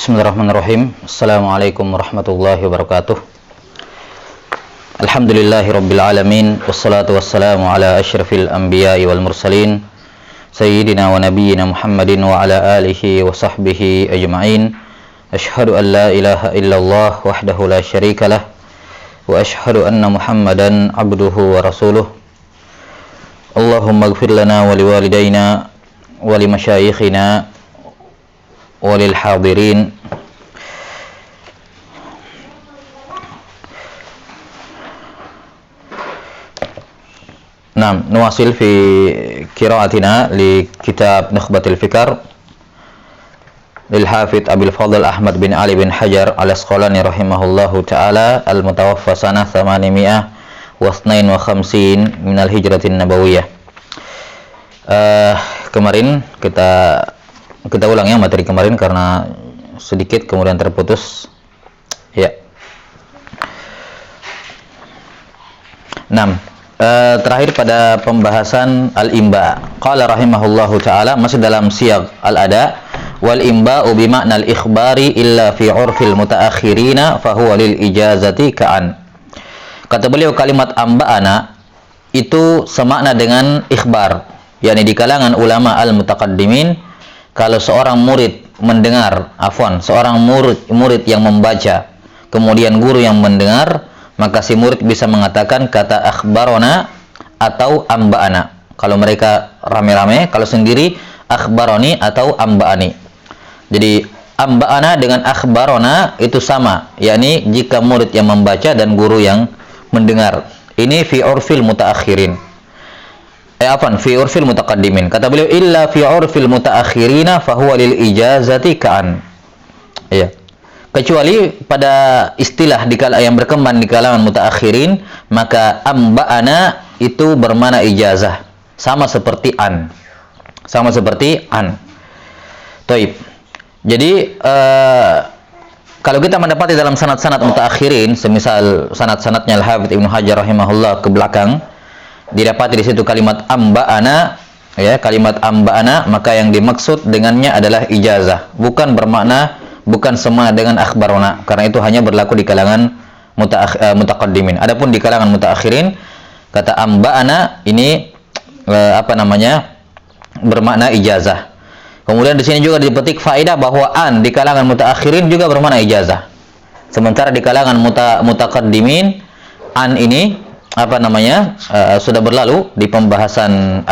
Bismillahirrahmanirrahim. Assalamualaikum warahmatullahi wabarakatuh. Alhamdulillahirabbil alamin wassalatu wassalamu ala asyrafil anbiya'i wal mursalin sayyidina wa nabiyyina Muhammadin wa ala alihi wa sahbihi ajma'in. Asyhadu an la ilaha illallah wahdahu la syarikalah wa asyhadu anna Muhammadan abduhu wa rasuluh. Allahumma ighfir lana wa liwalidayna wa limasyayikhina walil hadirin. Naam, nuwasil fi qiraatina li kitab Nukhbatul Fikar lil Hafidz Abil Fadl Ahmad bin Ali bin Hajar al-Asqalani rahimahullahu taala al-mutawaffa sanah 852 min al-Hijratin Nabawiyah. Kemarin kita ulang ya materi kemarin karena sedikit kemudian terputus. Ya. 6. Terakhir pada pembahasan al-imba. Qala rahimahullahu taala, masih dalam siyag al-ada, wal imba'u bi ma'na al-ikhbari illa fi 'urfil mutaakhirina fa huwa lil ijazati ka'an. Kata beliau, kalimat amba'ana itu semakna dengan ikhbar, yakni di kalangan ulama al-mutaqaddimin. Kalau seorang murid mendengar, seorang murid yang membaca, kemudian guru yang mendengar, maka si murid bisa mengatakan kata akhbarona atau amba'ana. Kalau mereka rame-rame, kalau sendiri akhbaroni atau amba'ani. Jadi amba'ana dengan akhbarona itu sama, yakni jika murid yang membaca dan guru yang mendengar. Ini fi urfil mutaakhirin. Fi urfil mutaqaddimin. Kata beliau, illa fi urfil mutaakhirina fahuwa lil ijazati ka'an. Ya. Kecuali pada istilah yang berkembang di kalangan mutaakhirin, maka amba'ana itu bermakna ijazah, sama seperti an. Taib. Jadi kalau kita mendapati dalam sanad-sanad mutaakhirin, semisal sanad-sanadnya Al-Hafidz Ibnu Hajar rahimahullah ke belakang, didapati di situ kalimat amba'ana, ya, kalimat amba'ana, maka yang dimaksud dengannya adalah ijazah, bukan sama dengan akhbarona, karena itu hanya berlaku di kalangan mutaqaddimin. Adapun di kalangan mutaakhirin, kata amba'ana ini bermakna ijazah. Kemudian di sini juga dipetik faedah bahwa an di kalangan mutaakhirin juga bermakna ijazah. Sementara di kalangan mutaqaddimin, an ini sudah berlalu di pembahasan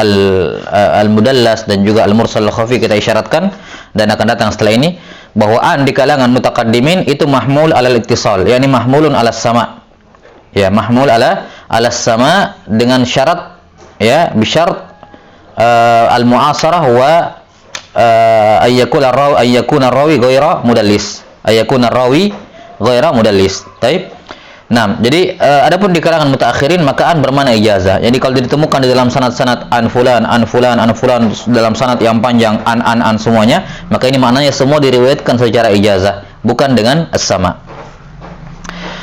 al-mudallas dan juga al-mursal al-khafi, kita isyaratkan, dan akan datang setelah ini bahwa an di kalangan mutaqaddimin itu mahmul alal ittisal, yakni mahmulun alas sama. Ya, mahmul alas sama dengan syarat, ya, bisyarat al-mu'asarah wa ayyakuna rawi ghaira mudallis. Taib. Nah, jadi adapun di kalangan mutaakhirin, maka an bermakna ijazah. Jadi kalau ditemukan di dalam sanad-sanad an fulan dalam sanad yang panjang an semuanya, maka ini maknanya semua diriwayatkan secara ijazah, bukan dengan as-sama.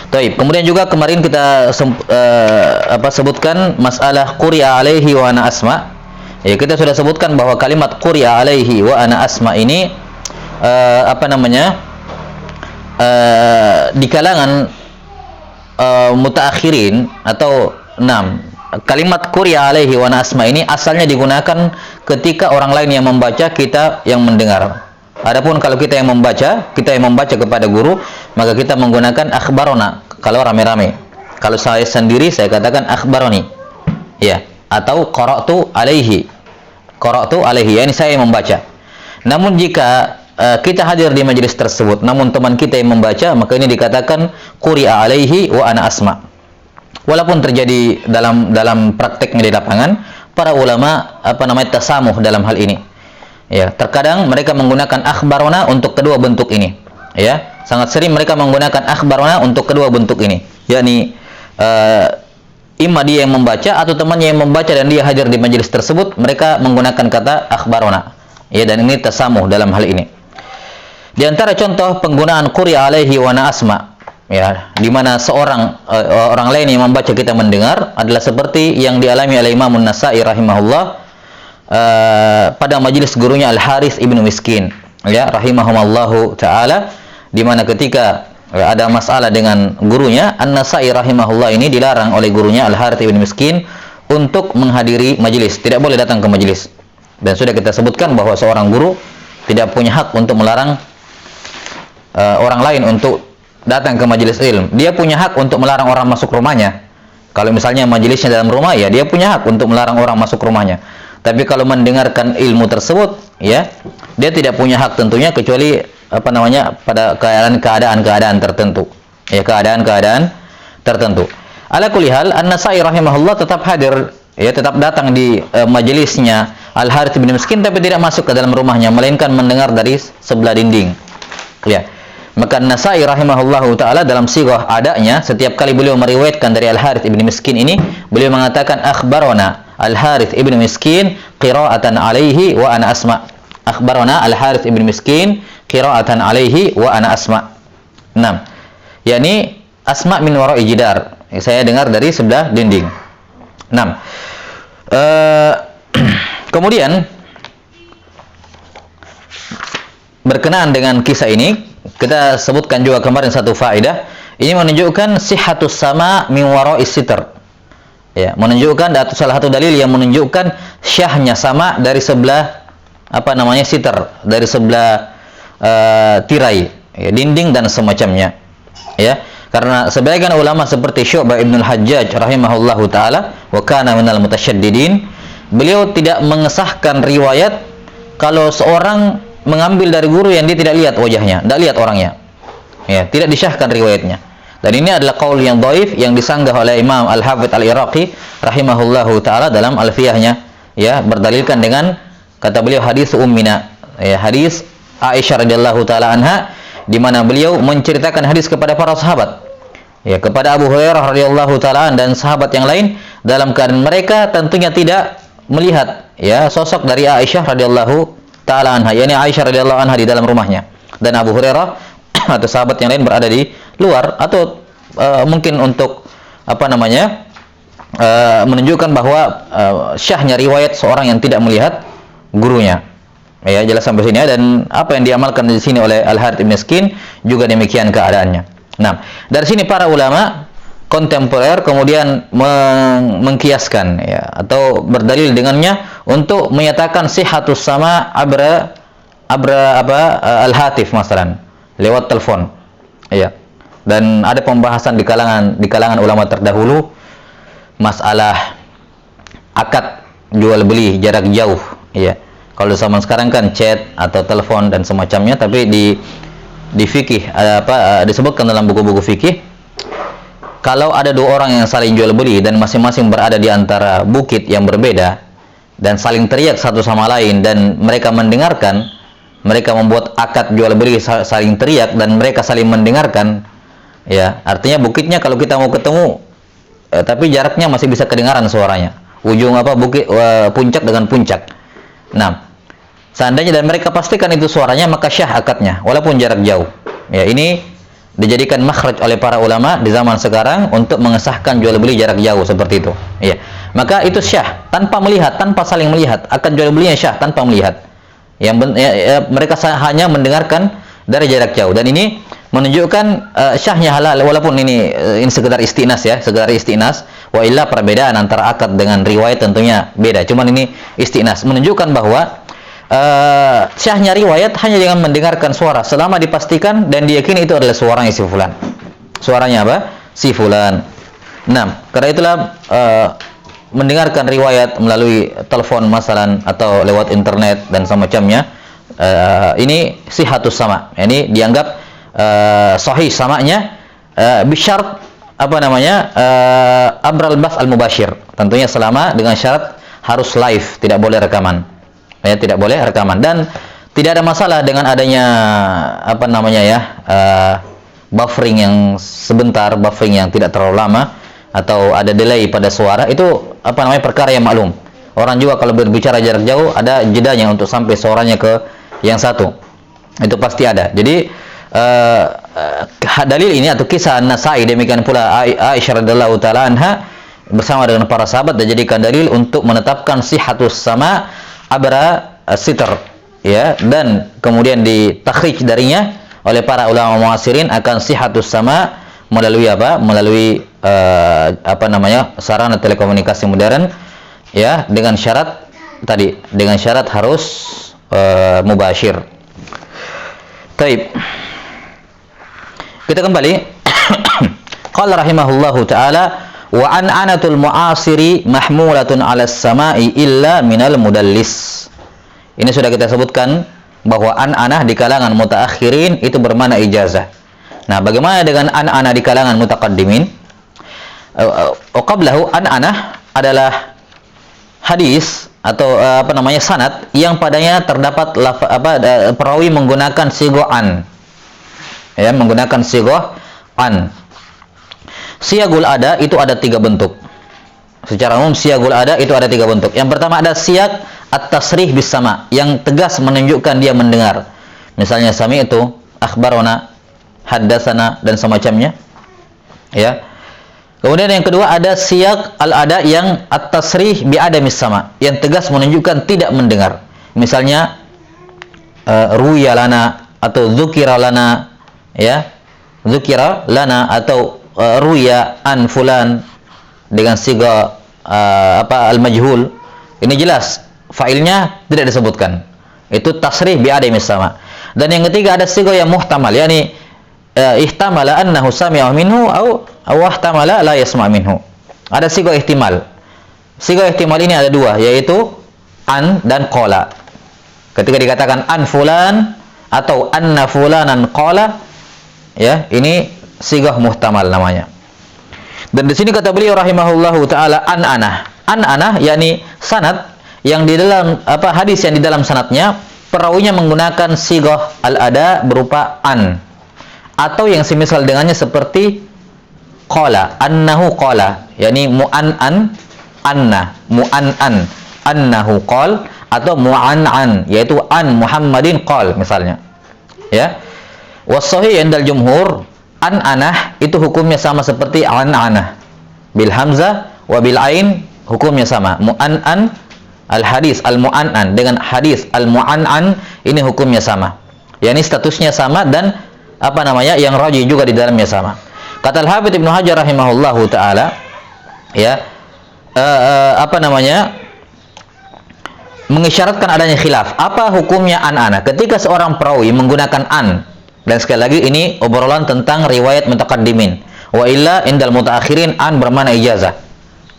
Taib. Kemudian juga kemarin kita sebutkan masalah quri'a alaihi wa ana asma. Ya, kita sudah sebutkan bahwa kalimat quri'a alaihi wa ana asma ini di kalangan mutaakhirin atau kalimat quri'a alaihi wa ana asma ini asalnya digunakan ketika orang lain yang membaca, kita yang mendengar. Adapun kalau kita yang membaca kepada guru, maka kita menggunakan akhbarona kalau rame-rame. Kalau saya sendiri, saya katakan akhbaroni, ya, atau qara'tu alaihi, ini saya yang membaca. Namun jika kita hadir di majelis tersebut, namun teman kita yang membaca, maka ini dikatakan quri'a alaihi wa ana asma. Walaupun terjadi dalam prakteknya di lapangan, para ulama tasamuh dalam hal ini. Ya, terkadang mereka menggunakan akhbarona untuk kedua bentuk ini. Ya, sangat sering mereka menggunakan akhbarona untuk kedua bentuk ini. Yakni imma dia yang membaca atau temannya yang membaca dan dia hadir di majelis tersebut, mereka menggunakan kata akhbarona. Ya, dan ini tasamuh dalam hal ini. Di antara contoh penggunaan quri'a alaihi wa ana asma, ya, di mana orang lain yang membaca kita mendengar, adalah seperti yang dialami oleh Imam An-Nasa'i rahimahullah pada majelis gurunya Al-Harits ibnu Miskin. ya rahimahumallahu taala, di mana ketika ada masalah dengan gurunya, An-Nasa'i rahimahullah ini dilarang oleh gurunya Al-Harits ibn Miskin untuk menghadiri majelis, tidak boleh datang ke majelis. Dan sudah kita sebutkan bahwa seorang guru tidak punya hak untuk melarang orang lain untuk datang ke majelis ilmu. Dia punya hak untuk melarang orang masuk rumahnya. Kalau misalnya majelisnya dalam rumah, ya dia punya hak untuk melarang orang masuk rumahnya. Tapi kalau mendengarkan ilmu tersebut, ya, dia tidak punya hak tentunya, kecuali pada keadaan-keadaan tertentu. Ya, keadaan-keadaan tertentu. Ala kulli hal, An-Nasa'i rahimahullah tetap hadir, ya, tetap datang di majelisnya Al-Harits bin Miskin, tapi tidak masuk ke dalam rumahnya, melainkan mendengar dari sebelah dinding. Ya. Maka An-Nasa'i rahimahullahu taala dalam sighah adanya, setiap kali beliau meriwayatkan dari Al-Harits ibn Miskin ini, beliau mengatakan akhbarana Al-Harits ibn Miskin qira'atan alaihi wa ana asma. Akhbarana Al-Harits ibn Miskin qira'atan alaihi wa ana asma. 6. yakni asma min wara'i jidar. Saya dengar dari sebelah dinding. 6. Kemudian berkenaan dengan kisah ini, kita sebutkan juga kemarin satu faedah. Ini menunjukkan sihhatus sama min wara'is sitr. Ya, menunjukkan salah satu dalil yang menunjukkan syahnya sama dari sebelah sitr, dari sebelah tirai, ya, dinding dan semacamnya. Ya, karena sebagian ulama seperti Syu'bah Ibnul Hajjaj rahimahullahu taala wa kana minal mutasyaddidin, beliau tidak mengesahkan riwayat kalau seorang mengambil dari guru yang dia tidak lihat wajahnya, tidak lihat orangnya. Ya, tidak disyahkan riwayatnya. Dan ini adalah qaul yang dhaif yang disanggah oleh Imam Al-Hafidz Al-Iraqi rahimahullahu taala dalam Alfiyahnya, ya, berdalilkan dengan kata beliau hadis ummina, ya, hadis Aisyah radhiyallahu taala anha, di mana beliau menceritakan hadis kepada para sahabat, ya, kepada Abu Hurairah radhiyallahu taala dan sahabat yang lain, dalam keadaan mereka tentunya tidak melihat, ya, sosok dari Aisyah radhiyallahu taala anha, yakni Aisyah radhiyallahu anha di dalam rumahnya, dan Abu Hurairah atau sahabat yang lain berada di luar, atau mungkin untuk menunjukkan bahwa syahnya riwayat seorang yang tidak melihat gurunya. Ya, jelas sampai sini, ya. Dan apa yang diamalkan di sini oleh Al-Harits bin Miskin juga demikian keadaannya. Nah, dari sini para ulama kontemporer kemudian mengkiaskan, ya, atau berdalil dengannya untuk menyatakan sihhatus sama al-hatif masalan, lewat telepon. Ya. Dan ada pembahasan di kalangan ulama terdahulu masalah akad jual beli jarak jauh, ya. Kalau zaman sekarang kan chat atau telepon dan semacamnya, tapi di fikih disebutkan dalam buku-buku fikih, kalau ada dua orang yang saling jual beli dan masing-masing berada di antara bukit yang berbeda dan saling teriak satu sama lain dan mereka mendengarkan, mereka membuat akad jual beli saling teriak dan mereka saling mendengarkan, ya, artinya bukitnya kalau kita mau ketemu, tapi jaraknya masih bisa kedengaran suaranya, ujung bukit puncak dengan puncak. Nah, seandainya dan mereka pastikan itu suaranya, maka syah akadnya walaupun jarak jauh. Ya, ini dijadikan makhraj oleh para ulama di zaman sekarang untuk mengesahkan jual beli jarak jauh seperti itu. Ya, maka itu syah tanpa melihat, tanpa saling melihat, akad jual belinya syah tanpa melihat. Mereka hanya mendengarkan dari jarak jauh, dan ini menunjukkan syahnya halal, walaupun ini sekedar istinas, ya, sekedar istinas. Wa illa perbedaan antara akad dengan riwayat tentunya beda. Cuman ini istinas menunjukkan bahwa syahnya riwayat hanya dengan mendengarkan suara selama dipastikan dan diyakini itu adalah suaranya si fulan. Suaranya apa? Si fulan. Nah, karena itulah mendengarkan riwayat melalui telepon masalan atau lewat internet dan semacamnya, ini sihhatus sama. Ini dianggap sahih samanya bisyarat abral bas al-mubashir. Tentunya selama dengan syarat harus live, tidak boleh rekaman. Ya, tidak boleh rekaman, dan tidak ada masalah dengan adanya buffering yang sebentar, buffering yang tidak terlalu lama, atau ada delay pada suara. Itu perkara yang maklum. Orang juga kalau berbicara jarak jauh ada jedanya untuk sampai suaranya ke yang satu. Itu pasti ada. Jadi dalil ini atau kisah An-Nasa'i, demikian pula Aisyah radhiyallahu taala anha bersama dengan para sahabat, dijadikan dalil untuk menetapkan sihhatus sama abra sitr, ya, dan kemudian ditakhrij darinya oleh para ulama mu'asirin akan sihatus sama melalui apa? Melalui sarana telekomunikasi modern, ya, dengan syarat tadi, dengan syarat harus mubasyir. Taib. Kita kembali. Qala rahimahullahu taala wa an'anatul mu'asiri mahmulatun 'alas sama'i illa minal mudallis. Ini sudah kita sebutkan bahwa an-anah di kalangan mutaakhirin itu bermakna ijazah. Nah, bagaimana dengan an-anah di kalangan mutaqaddimin? Qablahu an-anah adalah hadis atau sanad yang padanya terdapat perawi menggunakan sigah an. Ya, menggunakan sigah an. Siyagul ada itu ada 3 bentuk. Secara umum siyagul ada itu ada 3 bentuk. Yang pertama ada siyag at-tasrih bis sama, yang tegas menunjukkan dia mendengar. Misalnya sami itu akhbarona, haddatsana dan semacamnya. Ya. Kemudian yang kedua ada siyag al-ada yang at-tasrih bi adamis sama, yang tegas menunjukkan tidak mendengar. Misalnya ruya lana atau dzukira lana, ya. Dzukira lana atau ruya an fulan dengan siga al-majhul. Ini jelas failnya tidak disebutkan. Itu tasrih bi adamis sama. Dan yang ketiga ada siga yang muhtamal, yakni ihtamala annahu sami'a minhu aw ihtamala la yasma' minhu. Ada siga ihtimal. Siga ihtimal ini ada 2, yaitu an dan qala. Ketika dikatakan an fulan atau anna fulanan qala, ya, ini sigah muhtamal namanya. Dan di sini kata beliau rahimahullahu taala an-anah. An-anah yakni sanad yang di dalam hadis yang di dalam sanadnya perawinya menggunakan sigah al-ada berupa an, atau yang semisal dengannya seperti qala, annahu qala, yakni mu'an-an, anna, mu'an-an, annahu qal, atau mu'an-an, yaitu an Muhammadin qal misalnya. Ya. Was-sahih indal jumhur, an-anah itu hukumnya sama seperti an-anah. Bil hamzah wa bil ain hukumnya sama. Mu'an-an al-hadis al-mu'an-an dengan hadis al-mu'an-an ini hukumnya sama. Yani statusnya sama dan yang rajih juga di dalamnya sama. Kata Al-Hafidz Ibnu Hajar rahimahullahu taala, ya, mengisyaratkan adanya khilaf. Apa hukumnya an-anah? Ketika seorang perawi menggunakan an. Dan sekali lagi ini obrolan tentang riwayat mutaqaddimin. Wa illa indal mutaakhirin an bermakna ijazah.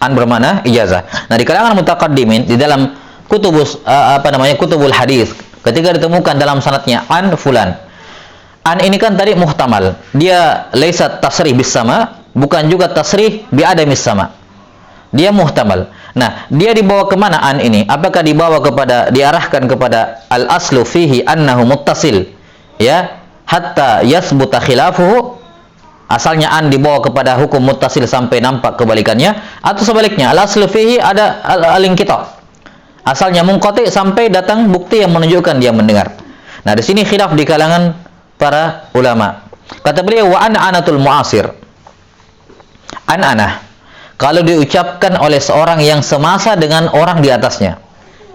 An bermakna ijazah. Nah, di kalangan mutaqaddimin di dalam kutubul hadis, ketika ditemukan dalam sanadnya an fulan. An ini kan tadi muhtamal. Dia laisa tasrih bis sama, bukan juga tasrih bi adamis sama. Dia muhtamal. Nah, dia dibawa ke mana an ini? Apakah diarahkan kepada al-aslu fihi annahu muttasil? Ya, hatta yasbuta khilafuhu, asalnya an dibawa kepada hukum muttasil sampai nampak kebalikannya, atau sebaliknya al-aslu fihi ada al-inqita', asalnya munqati sampai datang bukti yang menunjukkan dia mendengar. Nah, di sini khilaf di kalangan para ulama. Kata beliau wa an-anatul mu'asir, an-anah kalau diucapkan oleh seorang yang semasa dengan orang di atasnya,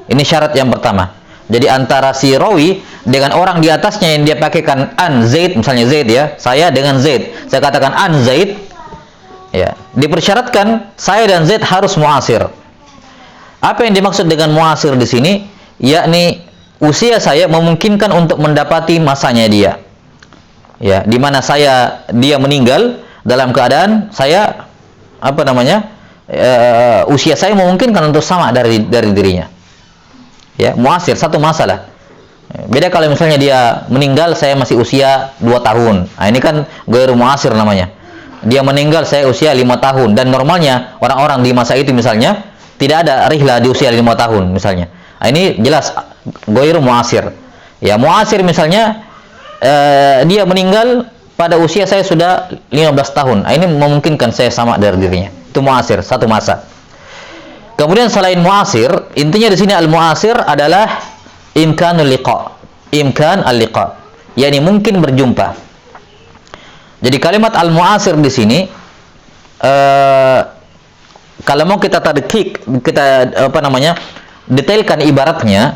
ini syarat yang pertama. Jadi antara si rawi dengan orang di atasnya yang dia pakaikan an Zaid, misalnya Zaid, ya, saya dengan Zaid, saya katakan an Zaid, ya, dipersyaratkan saya dan Zaid harus muasir. Apa yang dimaksud dengan muasir di sini? Yakni usia saya memungkinkan untuk mendapati masanya dia, ya, di mana dia meninggal dalam keadaan saya usia saya memungkinkan untuk sama dari dirinya. Ya, muasir satu masalah. Beda kalau misalnya dia meninggal saya masih usia 2 tahun. Nah, ini kan ghairu muasir namanya. Dia meninggal saya usia 5 tahun dan normalnya orang-orang di masa itu misalnya tidak ada rihlah di usia 5 tahun misalnya. Nah, ini jelas ghairu muasir. Ya, muasir misalnya dia meninggal pada usia saya sudah 15 tahun. Nah, ini memungkinkan saya sama dari dirinya. Itu muasir satu masa. Kemudian selain muasir, intinya di sini al-muasir adalah imkanul liqa, imkan al-liqa, yakni mungkin berjumpa. Jadi kalimat al-muasir di sini kalau mau kita tadqiq, kita detailkan ibaratnya,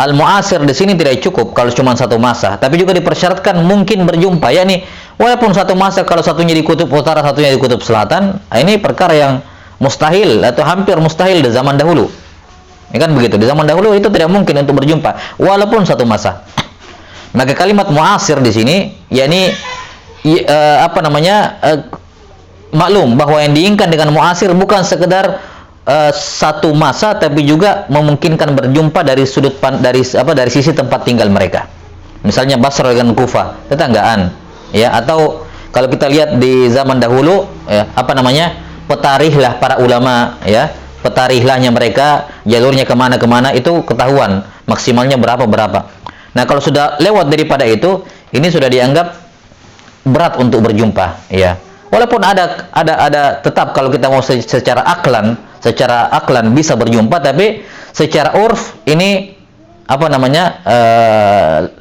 al-mu'asir di sini tidak cukup kalau cuma satu masa, tapi juga dipersyaratkan mungkin berjumpa, yakni walaupun satu masa, kalau satunya di kutub utara, satunya di kutub selatan, ini perkara yang mustahil atau hampir mustahil di zaman dahulu. Ya kan begitu, di zaman dahulu itu tidak mungkin untuk berjumpa walaupun satu masa. Maka kalimat mu'asir di sini yakni maklum bahwa yang diinginkan dengan mu'asir bukan sekedar satu masa, tapi juga memungkinkan berjumpa dari dari sisi tempat tinggal mereka. Misalnya Basra dengan Kufah, tetanggaan, ya. Atau kalau kita lihat di zaman dahulu, ya, petarihlah para ulama, ya, petarihlahnya mereka, jalurnya kemana-kemana itu ketahuan, maksimalnya berapa. Nah, kalau sudah lewat daripada itu, ini sudah dianggap berat untuk berjumpa, ya. Walaupun ada tetap kalau kita mau secara aklan bisa berjumpa, tapi secara urf ini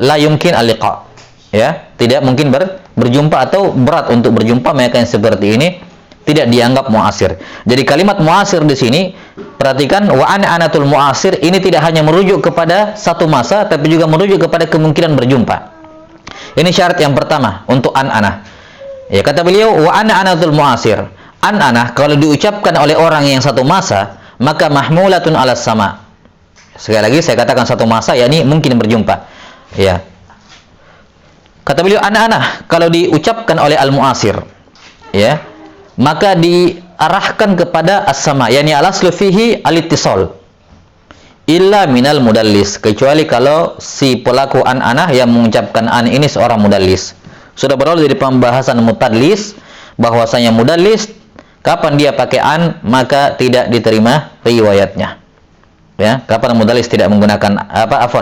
la yumkin al-liqa, ya, tidak mungkin berjumpa atau berat untuk berjumpa. Mereka yang seperti ini tidak dianggap mu'asir. Jadi kalimat mu'asir di sini, perhatikan, wa anatul mu'asir ini tidak hanya merujuk kepada satu masa, tapi juga merujuk kepada kemungkinan berjumpa. Ini syarat yang pertama untuk an'anah. Ya, kata beliau, wa anatul mu'asir. An'anah kalau diucapkan oleh orang yang satu masa, maka mahmulatun alas sama. Sekali lagi saya katakan satu masa, yakni mungkin berjumpa. Ya. Kata beliau, an'anah kalau diucapkan oleh al-mu'asir, ya, maka diarahkan kepada as-sama, yakni al-aslu fihi al-ittisal. Illa minal mudallis, kecuali kalau si pelaku an'anah yang mengucapkan an ini seorang mudallis. Sudah berawal dari pembahasan mutadlis, bahwasanya mudallis kapan dia pakai an maka tidak diterima riwayatnya. Ya, kapan mudallis tidak menggunakan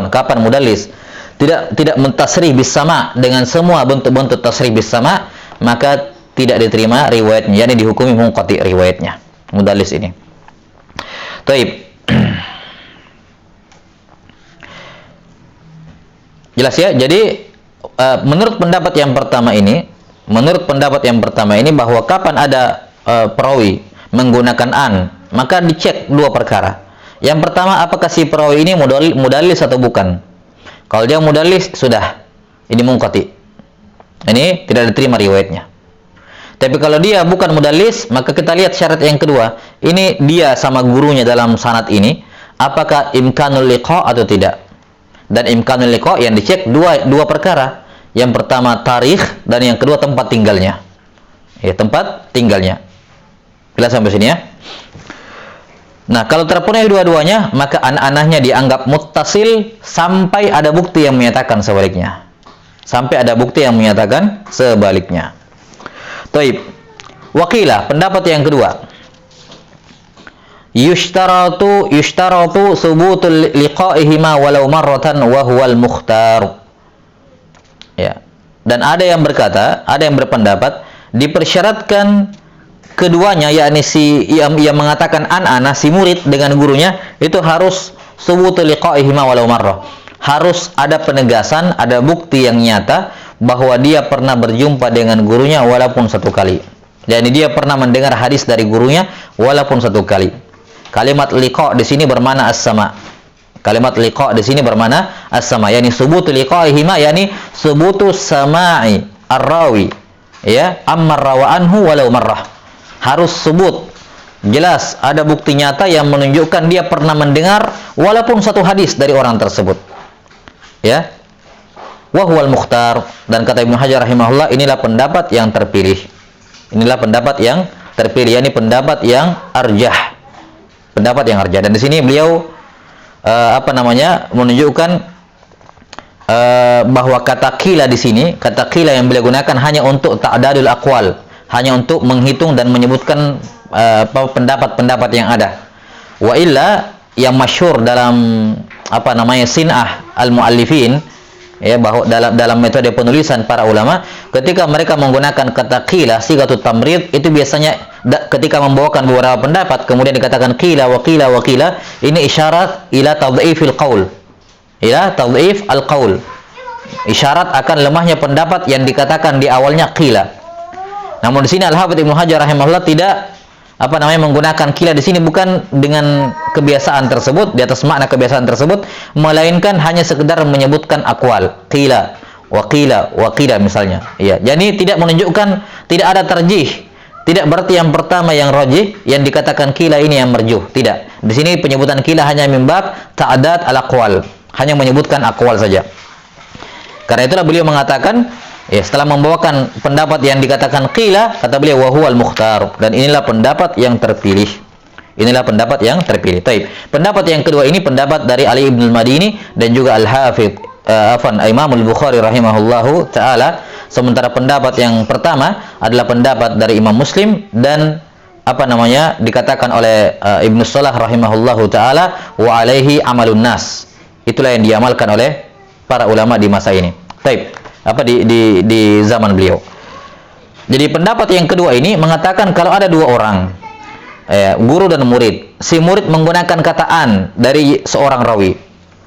kapan mudallis tidak mentasrih bis sama dengan semua bentuk-bentuk tasrih bis sama, maka tidak diterima riwayatnya, yakni dihukumi munqati riwayatnya mudallis ini. Taib. Jelas ya? Jadi menurut pendapat yang pertama ini bahwa kapan ada perawi menggunakan an, maka dicek dua perkara. Yang pertama, apakah si perawi ini mudallis atau bukan. Kalau dia mudallis, sudah, ini munqati, ini tidak diterima riwayatnya. Tapi kalau dia bukan mudallis, maka kita lihat syarat yang kedua. Ini dia sama gurunya dalam sanad ini, apakah imkanul liqa atau tidak. Dan imkanul liqa yang dicek dua perkara. Yang pertama tarikh, dan yang kedua tempat tinggalnya. Ya, tempat tinggalnya. Jelas sampai sini ya. Nah, kalau terpenuhi dua-duanya, maka an'anahnya dianggap muttasil sampai ada bukti yang menyatakan sebaliknya. Sampai ada bukti yang menyatakan sebaliknya. Taib. Waqilah, pendapat yang kedua. Yushtaratu subutul liqa'ihima walau marratan wa huwal mukhtar. Ya. Dan ada yang berpendapat dipersyaratkan keduanya, yakni yang mengatakan an'anah, si murid dengan gurunya itu harus subutul liqa'ihima walau marrah. Harus ada penegasan, ada bukti yang nyata bahwa dia pernah berjumpa dengan gurunya walaupun satu kali. Yani dia pernah mendengar hadis dari gurunya walaupun satu kali. Kalimat liqa di sini bermakna as-sama. Kalimat liqa di sini bermakna as-sama, yakni subutu liqa'ihima, yakni subutu sama'i ar-rawi, ya, amma rawa anhu walau marrah. Harus sebut jelas ada bukti nyata yang menunjukkan dia pernah mendengar walaupun satu hadis dari orang tersebut. Ya. Wa huwal mukhtar, dan kata Ibnu Hajar rahimahullah, inilah pendapat yang terpilih. Inilah pendapat yang terpilih, yakni pendapat yang arjah. Pendapat yang arjah. Dan di sini beliau menunjukkan bahwa kata qila di sini, kata qila yang beliau gunakan hanya untuk ta'dadul aqwal, hanya untuk menghitung dan menyebutkan pendapat-pendapat yang ada. Wa illa yang masyhur dalam sin'ah al-muallifin, ya, bahwa dalam metode penulisan para ulama, ketika mereka menggunakan kata qila sigatut tamrid, itu biasanya ketika membawakan beberapa pendapat kemudian dikatakan qila wa qila wa qila, ini isyarat ila tadhifil qaul, ila tadhif al-qaul, isyarat akan lemahnya pendapat yang dikatakan di awalnya qila. Namun di sini Al-Hafidz Ibnu Hajar rahimahullah tidak menggunakan kila di sini bukan dengan kebiasaan tersebut, di atas makna kebiasaan tersebut, melainkan hanya sekedar menyebutkan akwal, qila wa qila misalnya. Ya, jadi tidak menunjukkan, tidak ada tarjih. Tidak berarti yang pertama yang rajih, yang dikatakan kila ini yang marjuh. Tidak. Di sini penyebutan kila hanya mimbab ta'dad al-aqwal, hanya menyebutkan akwal saja. Karena itulah beliau mengatakan, ya, setelah membawakan pendapat yang dikatakan qila, kata beliau wa huwal mukhtar, dan inilah pendapat yang terpilih. Inilah pendapat yang terpilih. Taib. Pendapat yang kedua ini pendapat dari Ali ibn al-Madini dan juga Al-Hafidh Imam Al-Bukhari rahimahullahu taala. Sementara pendapat yang pertama adalah pendapat dari Imam Muslim dan dikatakan oleh Ibnu Salah rahimahullahu taala wa alaihi amalun nas. Itulah yang diamalkan oleh para ulama di masa ini. Taib. Di zaman beliau. Jadi pendapat yang kedua ini mengatakan kalau ada dua orang, guru dan murid. Si murid menggunakan kataan dari seorang rawi.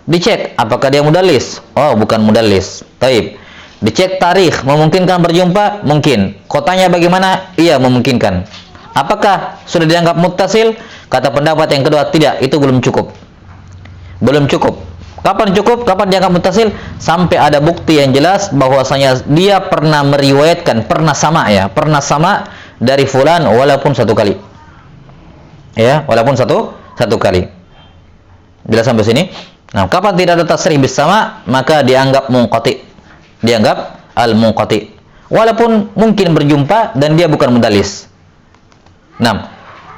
Dicek apakah dia mudallis? Oh, bukan mudallis. Taib. Dicek tarikh, memungkinkan berjumpa? Mungkin. Kotanya bagaimana? Iya, memungkinkan. Apakah sudah dianggap muttasil? Kata pendapat yang kedua, tidak, itu belum cukup. Belum cukup. Kapan cukup? Kapan dianggap muttasil? Sampai ada bukti yang jelas bahwasanya dia pernah meriwayatkan, pernah sama dari fulan walaupun satu kali. Ya, walaupun satu kali. Jelas sampai sini? Nah, kapan tidak ada tasrih bis sama, maka dianggap munqati. Dianggap al-munqati. Walaupun mungkin berjumpa dan dia bukan mudallis. Nah,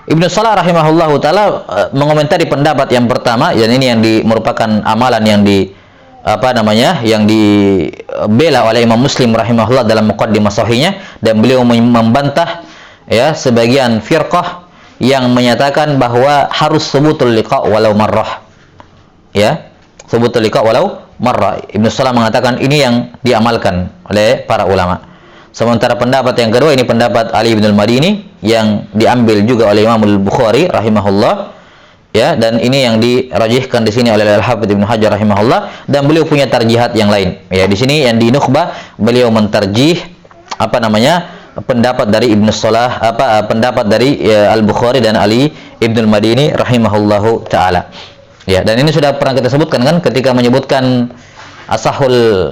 Ibnu Salah rahimahullahu taala mengomentari pendapat yang pertama, dan ini yang merupakan amalan yang yang dibela oleh Imam Muslim rahimahullah dalam muqaddimah sahihnya, dan beliau membantah ya sebagian firqah yang menyatakan bahwa harus subutul liqa walau marrah. Ya, subutul liqa walau marrah. Ibnu Salah mengatakan ini yang diamalkan oleh para ulama. Sementara pendapat yang kedua ini pendapat Ali bin al-Madini yang diambil juga oleh Imam Al-Bukhari rahimahullah, ya, dan ini yang dirajihkan di sini oleh Al-Hafidz Ibnu Hajar rahimahullah, dan beliau punya tarjihat yang lain. Ya, di sini yang di Nukhbah beliau mentarjih pendapat dari Ibnu Salah, pendapat dari Al-Bukhari dan Ali bin al-Madini rahimahullahu taala. Ya, dan ini sudah pernah kita sebutkan kan ketika menyebutkan asahul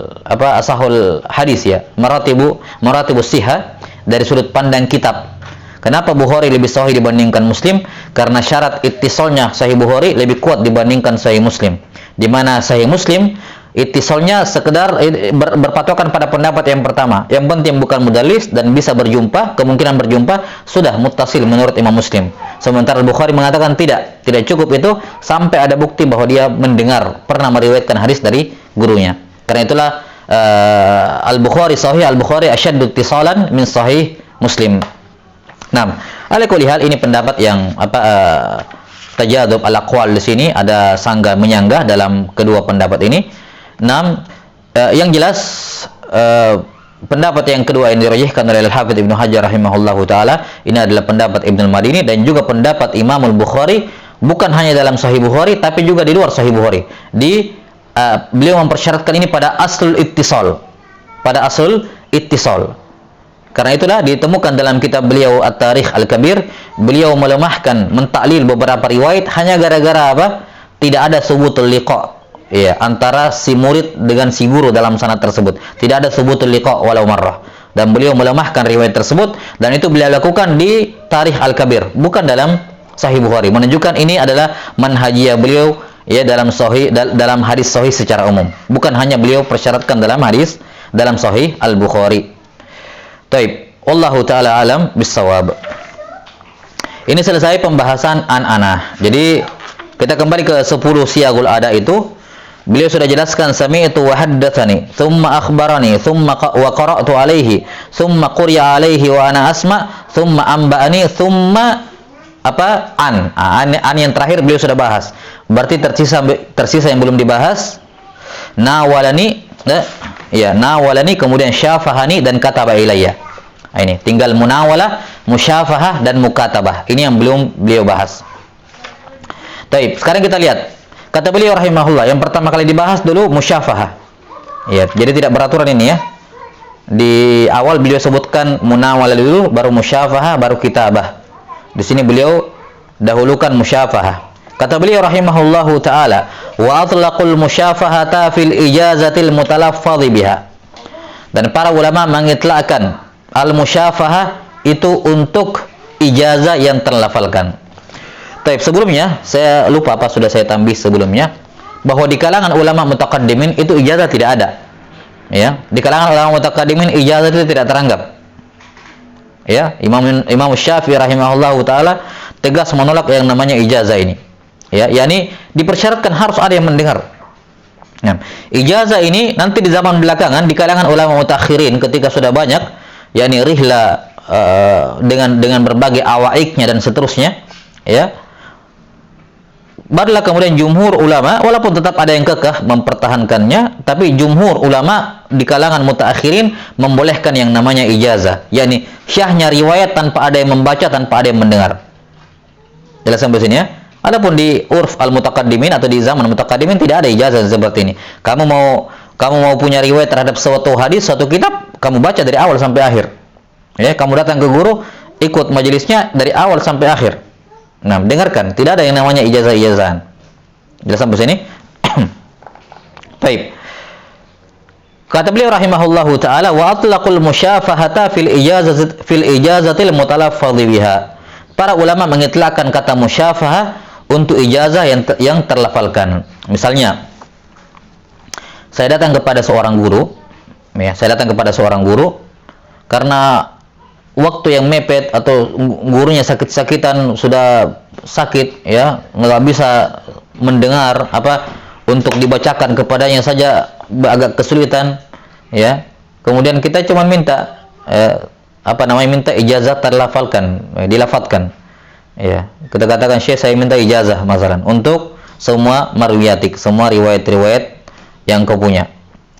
hadis, ya, maratibus sihah dari sudut pandang kitab. Kenapa Bukhari lebih sahih dibandingkan Muslim? Karena syarat ittisalnya Sahih Bukhari lebih kuat dibandingkan Sahih Muslim. Di mana Sahih Muslim ittisalnya sekedar berpatokan pada pendapat yang pertama. Yang penting bukan mudallis dan bisa berjumpa, kemungkinan berjumpa sudah muttasil menurut Imam Muslim. Sementara Bukhari mengatakan tidak cukup itu sampai ada bukti bahwa dia mendengar, pernah meriwayatkan hadis dari gurunya. Karena itulah Al-Bukhari sahih Al-Bukhari asyaddu ittisalan min Sahih Muslim. Nah, ala kulli hal ini pendapat yang tajadub al-aqwal di sini, ada sanggah menyanggah dalam kedua pendapat ini. Yang jelas pendapat yang kedua yang dirajihkan oleh Al-Hafidz Ibnu Hajar rahimahullahu taala ini adalah pendapat Ibnu Al-Madini dan juga pendapat Imam Al-Bukhari, bukan hanya dalam Sahih Bukhari tapi juga di luar Sahih Bukhari. Beliau mempersyaratkan ini pada aslul ittisal. Karena itulah ditemukan dalam kitab beliau At-Tarikh Al-Kabir, beliau melemahkan, mentaklil beberapa riwayat hanya gara-gara tidak ada subutul liqa. Ya, antara si murid dengan si guru dalam sanad tersebut. Tidak ada subutul liqa walau marrah. Dan beliau melemahkan riwayat tersebut, dan itu beliau lakukan di Tarikh Al-Kabir, bukan dalam Sahih Bukhari. Menunjukkan ini adalah manhajiyah beliau, ya, dalam hadis sahih secara umum. Bukan hanya beliau persyaratkan dalam Sahih Al-Bukhari. Taib. Wallahu taala alam bissawab. Ini selesai pembahasan an-anah. Jadi kita kembali ke 10 siyagul ada itu. Beliau sudah jelaskan sami'tu wa haddatsani, thumma akhbarani, thumma wa qara'tu alaihi, thumma quri'a alaihi wa ana asma, thumma amba'ani, thumma an yang terakhir beliau sudah bahas. Berarti tersisa yang belum dibahas. Nawalani, nawalani, kemudian syafahani dan kataba ilayya. Ini tinggal munawalah, musyafahah dan mukatabah. Ini yang belum beliau bahas. Baik, sekarang kita lihat. Kata beliau rahimahullah, yang pertama kali dibahas dulu musyafahah. Ya, jadi tidak beraturan ini, ya. Di awal beliau sebutkan munawalah dulu, baru musyafahah, baru kitabah. Di sini beliau dahulukan musyafahah. Kata beliau rahimahullahu taala, wa atlaqul musyafahata fil ijazatil mutalaffadhi biha. Dan para ulama mengitlakkan al-musyafahah itu untuk ijazah yang terlafalkan. Tapi sebelumnya saya lupa apa sudah saya tambah sebelumnya, bahwa di kalangan ulama mutaqaddimin itu ijazah tidak ada. Ya, di kalangan ulama mutaqaddimin ijazah itu tidak teranggap. Ya, Imam Syafi'i rahimahullahu taala tegas menolak yang namanya ijazah ini. Ya, yakni dipersyaratkan harus ada yang mendengar. Nah, ijazah ini nanti di zaman belakangan di kalangan ulama mutakhirin ketika sudah banyak, yakni rihla dengan berbagai awaiknya dan seterusnya, ya. Barulah kemudian jumhur ulama, walaupun tetap ada yang kekeh mempertahankannya, tapi jumhur ulama di kalangan mutakhirin membolehkan yang namanya ijazah, yakni syahnya riwayat tanpa ada yang membaca, tanpa ada yang mendengar. Jelas sampai sini ya? Adapun di urf al-mutaqaddimin atau di zaman mutaqaddimin tidak ada ijazah seperti ini. Kamu mau punya riwayat terhadap suatu hadis, suatu kitab, kamu baca dari awal sampai akhir. Ya, kamu datang ke guru, ikut majelisnya dari awal sampai akhir. Nah, dengarkan, tidak ada yang namanya ijazah-ijazahan. Jelas sampai sini? Baik. Kata beliau rahimahullahu taala, wa atlaqul musyafahata fil ijazatil mutalaffadhi biha. Para ulama mengitlakkan kata musyafahah untuk ijazah yang terlafalkan. Misalnya, saya datang kepada seorang guru, ya, karena waktu yang mepet atau gurunya sakit-sakitan, sudah sakit, ya, nggak bisa mendengar untuk dibacakan kepadanya saja agak kesulitan, ya. Kemudian kita cuma minta minta ijazah terlafalkan, dilafatkan. Ya, kita katakan, Syekh, saya minta ijazah masalan untuk semua marwiyatik, semua riwayat-riwayat yang kau punya.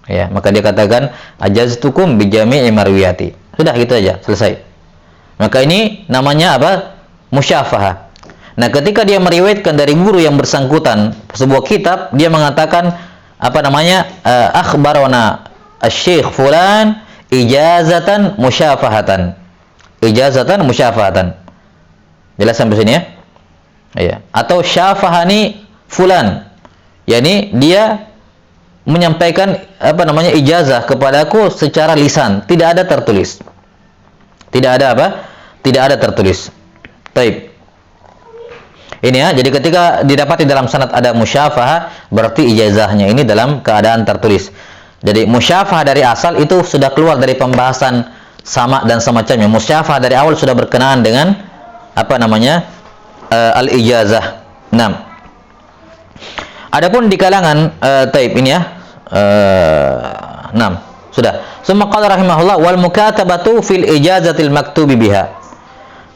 Ya, maka dia katakan ajaztukum bi jami'i marwiyati. Sudah, gitu aja, selesai. Maka ini namanya musyafahah. Nah, ketika dia meriwayatkan dari guru yang bersangkutan sebuah kitab, dia mengatakan akhbarana asy-syekh fulan ijazatan musyafahatan. Ijazatan musyafahatan. Jelas sampai sini ya? Iya. Atau syafahani fulan. yakni dia menyampaikan ijazah kepadaku secara lisan, tidak ada tertulis. Tidak ada Tidak ada tertulis. Taib. Ini ya, jadi ketika didapati dalam sanad ada musyafahah, berarti ijazahnya ini dalam keadaan tertulis. Jadi musyafahah dari asal itu sudah keluar dari pembahasan sama dan semacamnya. Musyafahah dari awal sudah berkenaan dengan al-ijazah. 6. Adapun di kalangan taib ini ya, 6 sudah. Summa qala rahimahullah wal mukatabatu fil ijazatil maktubi biha.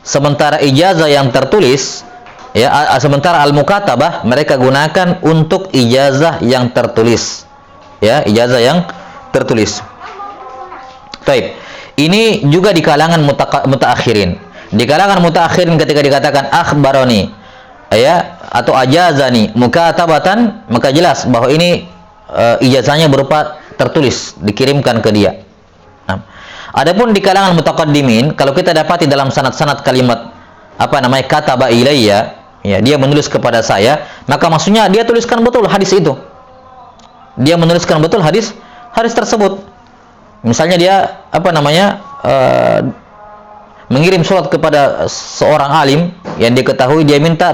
Sementara ijazah yang tertulis ya, sementara al-mukatabah mereka gunakan untuk ijazah yang tertulis. Ya, ijazah yang tertulis. Taib. Ini juga di kalangan mutaakhirin. Di kalangan mutaakhirin ketika dikatakan akhbarani ya atau ajazani mukatabatan, maka jelas bahwa ini ijazahnya berupa tertulis, dikirimkan ke dia. Nah, adapun di kalangan mutaqaddimin, kalau kita dapati dalam sanad-sanad kalimat kataba ilayya, ya, dia menulis kepada saya, maka maksudnya dia tuliskan betul hadis itu. Dia menuliskan betul hadis tersebut. Misalnya dia mengirim surat kepada seorang alim yang diketahui, dia minta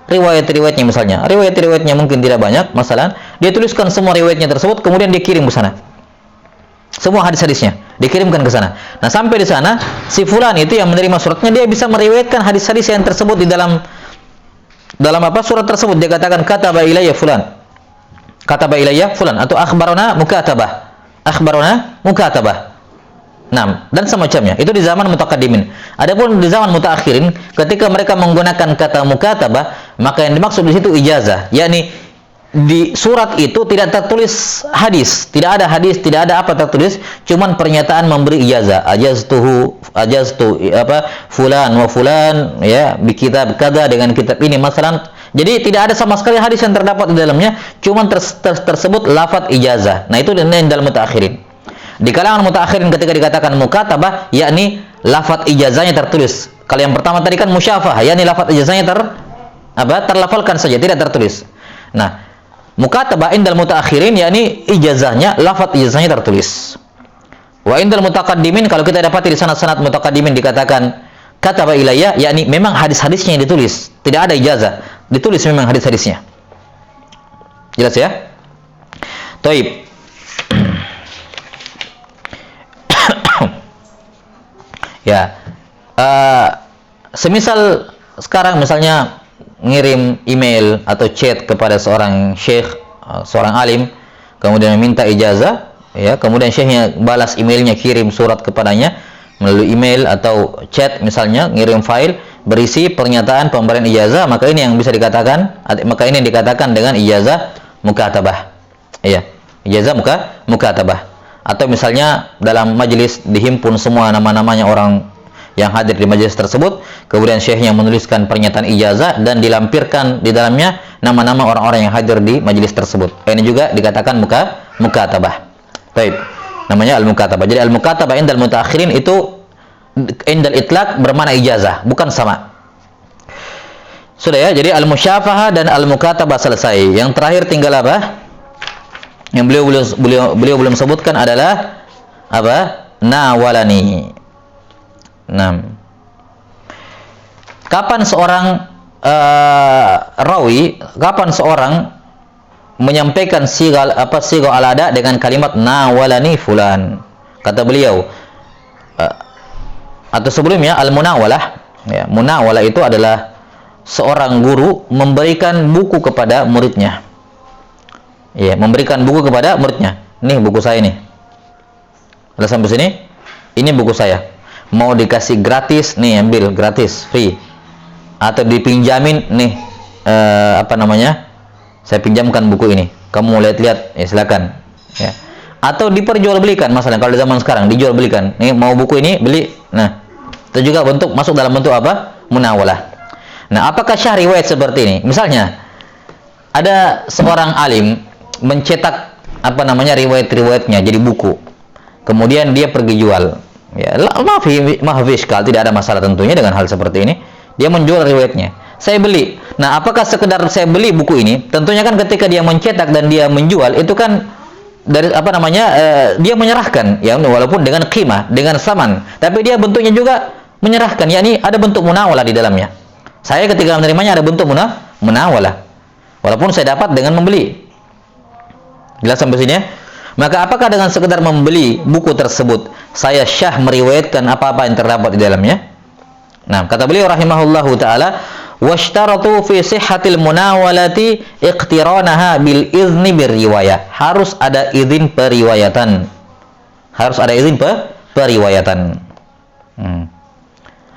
riwayat-riwayatnya, misalnya riwayat-riwayatnya mungkin tidak banyak, masalah dia tuliskan semua riwayatnya tersebut, kemudian dikirim ke sana, semua hadis-hadisnya dikirimkan ke sana. Nah, sampai di sana si fulan itu yang menerima suratnya, dia bisa meriwayatkan hadis-hadis yang tersebut di dalam surat tersebut. Dia katakan kataba ilayya fulan, atau akhbarana mukatabah. Nah, dan semacamnya. Itu di zaman mutaqaddimin. Adapun di zaman mutaakhirin, ketika mereka menggunakan kata mukatabah, maka yang dimaksud di situ ijazah, yakni di surat itu tidak tertulis hadis, tidak ada hadis, tidak ada apa tertulis, cuman pernyataan memberi ijazah. Ajaztu fulan wa fulan ya bi kitab kada, dengan kitab ini masalah. Jadi tidak ada sama sekali hadis yang terdapat di dalamnya, cuman tersebut lafaz ijazah. Nah, itu dalam mutaakhirin. Di kalangan mutaakhirin ketika dikatakan mukatabah, yakni lafaz ijazahnya tertulis. Kalau yang pertama tadi kan musyafahah, yakni lafaz ijazahnya terlafalkan saja, tidak tertulis. Nah, mukatabah indal mutaakhirin yakni ijazahnya, lafaz ijazahnya tertulis. Wa indal mutaqaddimin, kalau kita dapati di sanad-sanad mutaqaddimin dikatakan kataba ilayya, yakni memang hadis-hadisnya yang ditulis, tidak ada ijazah, ditulis memang hadis-hadisnya. Jelas ya? Taib. Ya, semisal sekarang misalnya ngirim email atau chat kepada seorang syekh, seorang alim, kemudian meminta ijazah, ya, kemudian syekhnya balas emailnya, kirim surat kepadanya melalui email atau chat misalnya, ngirim file berisi pernyataan pemberian ijazah, maka ini yang bisa dikatakan, maka ini yang dikatakan dengan ijazah mukatabah. Iya, ijazah mukatabah. Atau misalnya dalam majelis dihimpun semua nama-namanya orang yang hadir di majelis tersebut, kemudian syekhnya menuliskan pernyataan ijazah dan dilampirkan di dalamnya nama-nama orang-orang yang hadir di majelis tersebut. Ini juga dikatakan mukatabah. Baik. Namanya al-mukatabah. Jadi al-mukatabah indal mutaakhirin itu indal itlaq bermakna ijazah, bukan sama. Sudah ya, jadi al-musyafahah dan al-mukatabah selesai. Yang terakhir tinggal apa? Yang beliau belum sebutkan adalah apa? Nawalani. Nah, kapan seorang rawi, kapan seorang menyampaikan sigal al-ada dengan kalimat nawalani fulan? Kata beliau, atau sebelumnya al-munawalah. Ya, munawalah itu adalah seorang guru memberikan buku kepada muridnya. Ya, memberikan buku kepada muridnya. Nih buku saya nih. Udah sampai sini? Ini buku saya. Mau dikasih gratis, nih ambil gratis, free. Atau dipinjamin, nih apa namanya? Saya pinjamkan buku ini. Kamu mau lihat-lihat, ya silakan. Ya. Atau diperjualbelikan, masalah kalau zaman sekarang dijual-belikan. Nih mau buku ini, beli. Nah, itu juga masuk dalam bentuk apa? Munawalah. Nah, apakah syah riwayat seperti ini? Misalnya ada seorang alim mencetak apa namanya riwayat-riwayatnya jadi buku, kemudian dia pergi jual, ya mahfiskal, tidak ada masalah tentunya dengan hal seperti ini. Dia menjual riwayatnya, saya beli. Nah, apakah sekedar saya beli buku ini? Tentunya kan ketika dia mencetak dan dia menjual itu kan dari apa namanya dia menyerahkan, ya, walaupun dengan qimah, dengan saman, tapi dia bentuknya juga menyerahkan, yakni ada bentuk munawalah di dalamnya. Saya ketika menerimanya ada bentuk munawalah, walaupun saya dapat dengan membeli. Jelas sampai sini ya? Maka apakah dengan sekedar membeli buku tersebut saya syah meriwayatkan apa-apa yang terdapat di dalamnya? Nah, kata beliau rahimahullahu taala, washtaratu fi sihhatil munawalati iqtiranaha bil izni bir riwayah. Harus ada izin periwayatan. Harus ada izin periwayatan.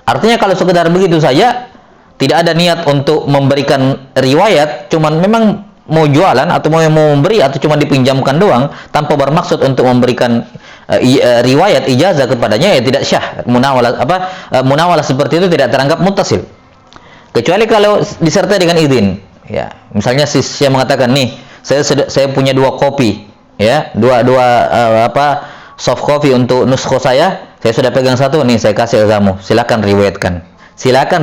Artinya kalau sekedar begitu saja, tidak ada niat untuk memberikan riwayat, cuman memang mau jualan atau mau memberi atau cuma dipinjamkan doang tanpa bermaksud untuk memberikan riwayat ijazah kepadanya, ya tidak syah. Munawalah seperti itu tidak teranggap muttasil, kecuali kalau disertai dengan izin. Ya, misalnya saya mengatakan, nih saya punya 2 kopi, ya, dua soft copy untuk nuskho saya sudah pegang 1 nih, saya kasih ke kamu, silakan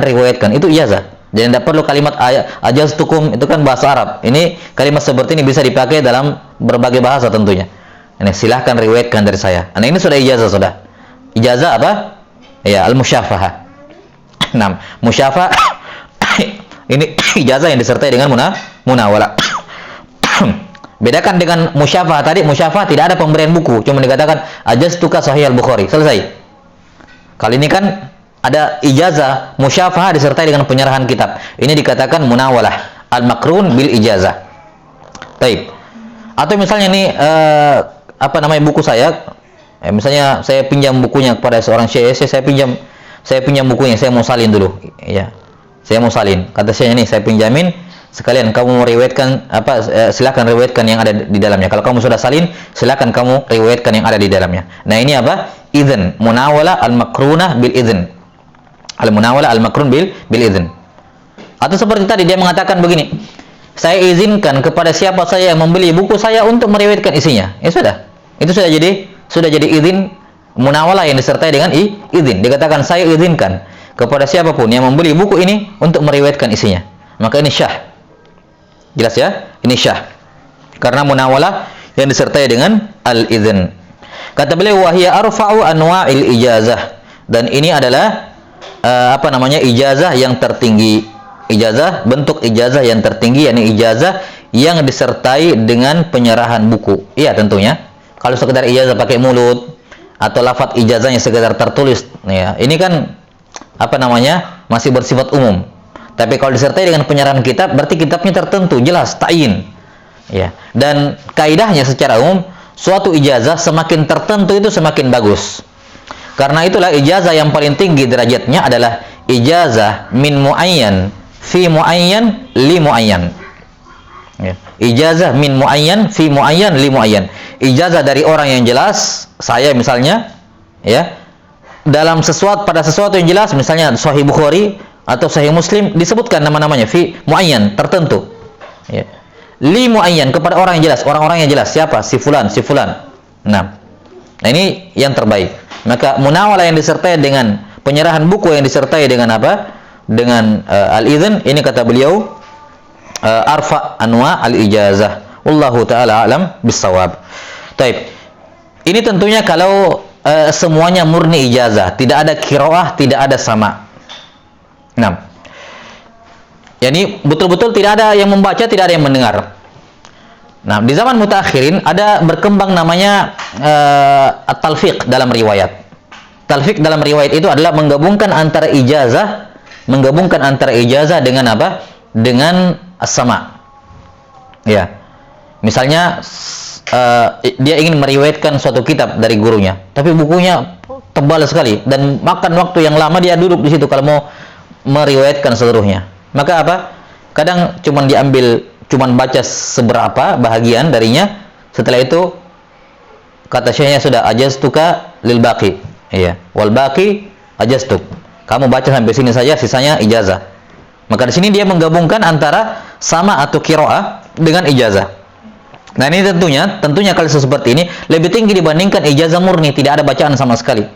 riwayatkan, itu ijazah. Jadi tidak perlu kalimat ajaztukum, itu kan bahasa Arab. Ini kalimat seperti ini bisa dipakai dalam berbagai bahasa tentunya. Ini silahkan riwayatkan dari saya. Nah, ini sudah ijazah, sudah. Ijazah apa? Ya, al-musyafahah. Nah, musyafahah ini ijazah yang disertai dengan munawalah. Bedakan dengan musyafahah tadi. Musyafahah tidak ada pemberian buku, cuma dikatakan ajaztuka sahih al-Bukhari, selesai. Kali ini kan ada ijazah musyafahah disertai dengan penyerahan kitab. Ini dikatakan munawalah, al-makrun bil ijazah. Baik. Atau misalnya nih buku saya, misalnya saya pinjam bukunya kepada seorang syekh, saya pinjam bukunya, saya mau salin dulu. Ya. Saya mau salin. Kata syekhnya, nih saya pinjamin, sekalian kamu mau riwayatkan silakan riwayatkan yang ada di dalamnya. Kalau kamu sudah salin, silakan kamu riwayatkan yang ada di dalamnya. Nah, ini apa? Idzn, munawalah al-makrunah bil idzn. Al-munawalah al-makrun bil idzn. Atau seperti tadi dia mengatakan begini, saya izinkan kepada siapa saja yang membeli buku saya untuk meriwayatkan isinya. Ya sudah. Itu sudah jadi izin Munawalah yang disertai dengan izin. Dikatakan saya izinkan kepada siapapun yang membeli buku ini untuk meriwayatkan isinya. Maka ini syah. Jelas ya? Ini syah. Karena munawalah yang disertai dengan al-izn. Kata beliau, wahia arfa'u anwa'il ijazah. Dan ini adalah ijazah yang tertinggi. Ijazah, bentuk ijazah yang tertinggi, yakni ijazah yang disertai dengan penyerahan buku. Iya tentunya. Kalau sekedar ijazah pakai mulut atau lafaz ijazahnya sekedar tertulis, ya, ini kan masih bersifat umum. Tapi kalau disertai dengan penyerahan kitab, berarti kitabnya tertentu, jelas, ta'yin. Ya. Dan kaidahnya secara umum, suatu ijazah semakin tertentu itu semakin bagus. Karena itulah ijazah yang paling tinggi derajatnya adalah ijazah min muayyan fi muayyan li muayyan. Ya. Ijazah min muayyan fi muayyan li muayyan. Ijazah dari orang yang jelas, saya misalnya, ya, pada sesuatu yang jelas, misalnya Sahih Bukhari atau Sahih Muslim, disebutkan nama-namanya fi muayyan, tertentu. Ya. Li muayyan, kepada orang yang jelas, orang-orang yang jelas, siapa? Si fulan, si fulan. Nah, ini yang terbaik. Maka munawalah yang disertai dengan penyerahan buku yang disertai dengan apa? Dengan al-izn, ini kata beliau arfa anwa al-ijazah. Wallahu taala alam bisawab. Taib. Ini tentunya kalau semuanya murni ijazah, tidak ada qiraah, tidak ada sama. Nah, yakni betul-betul tidak ada yang membaca, tidak ada yang mendengar. Nah, di zaman mutaakhirin ada berkembang namanya at-talfiq dalam riwayat. Talfiq dalam riwayat itu adalah menggabungkan antara ijazah dengan apa? Dengan as-sama. Ya. Misalnya dia ingin meriwayatkan suatu kitab dari gurunya, tapi bukunya tebal sekali dan makan waktu yang lama dia duduk di situ kalau mau meriwayatkan seluruhnya. Maka apa? Kadang cuman baca seberapa bahagian darinya, setelah itu kata syekhnya sudah ajaztuka lil baqi. Iya, wal baqi ajaztuk. Kamu baca sampai sini saja, sisanya ijazah. Maka di sini dia menggabungkan antara sama atau qiraah dengan ijazah. Nah, ini tentunya kalau seperti ini lebih tinggi dibandingkan ijazah murni, tidak ada bacaan sama sekali.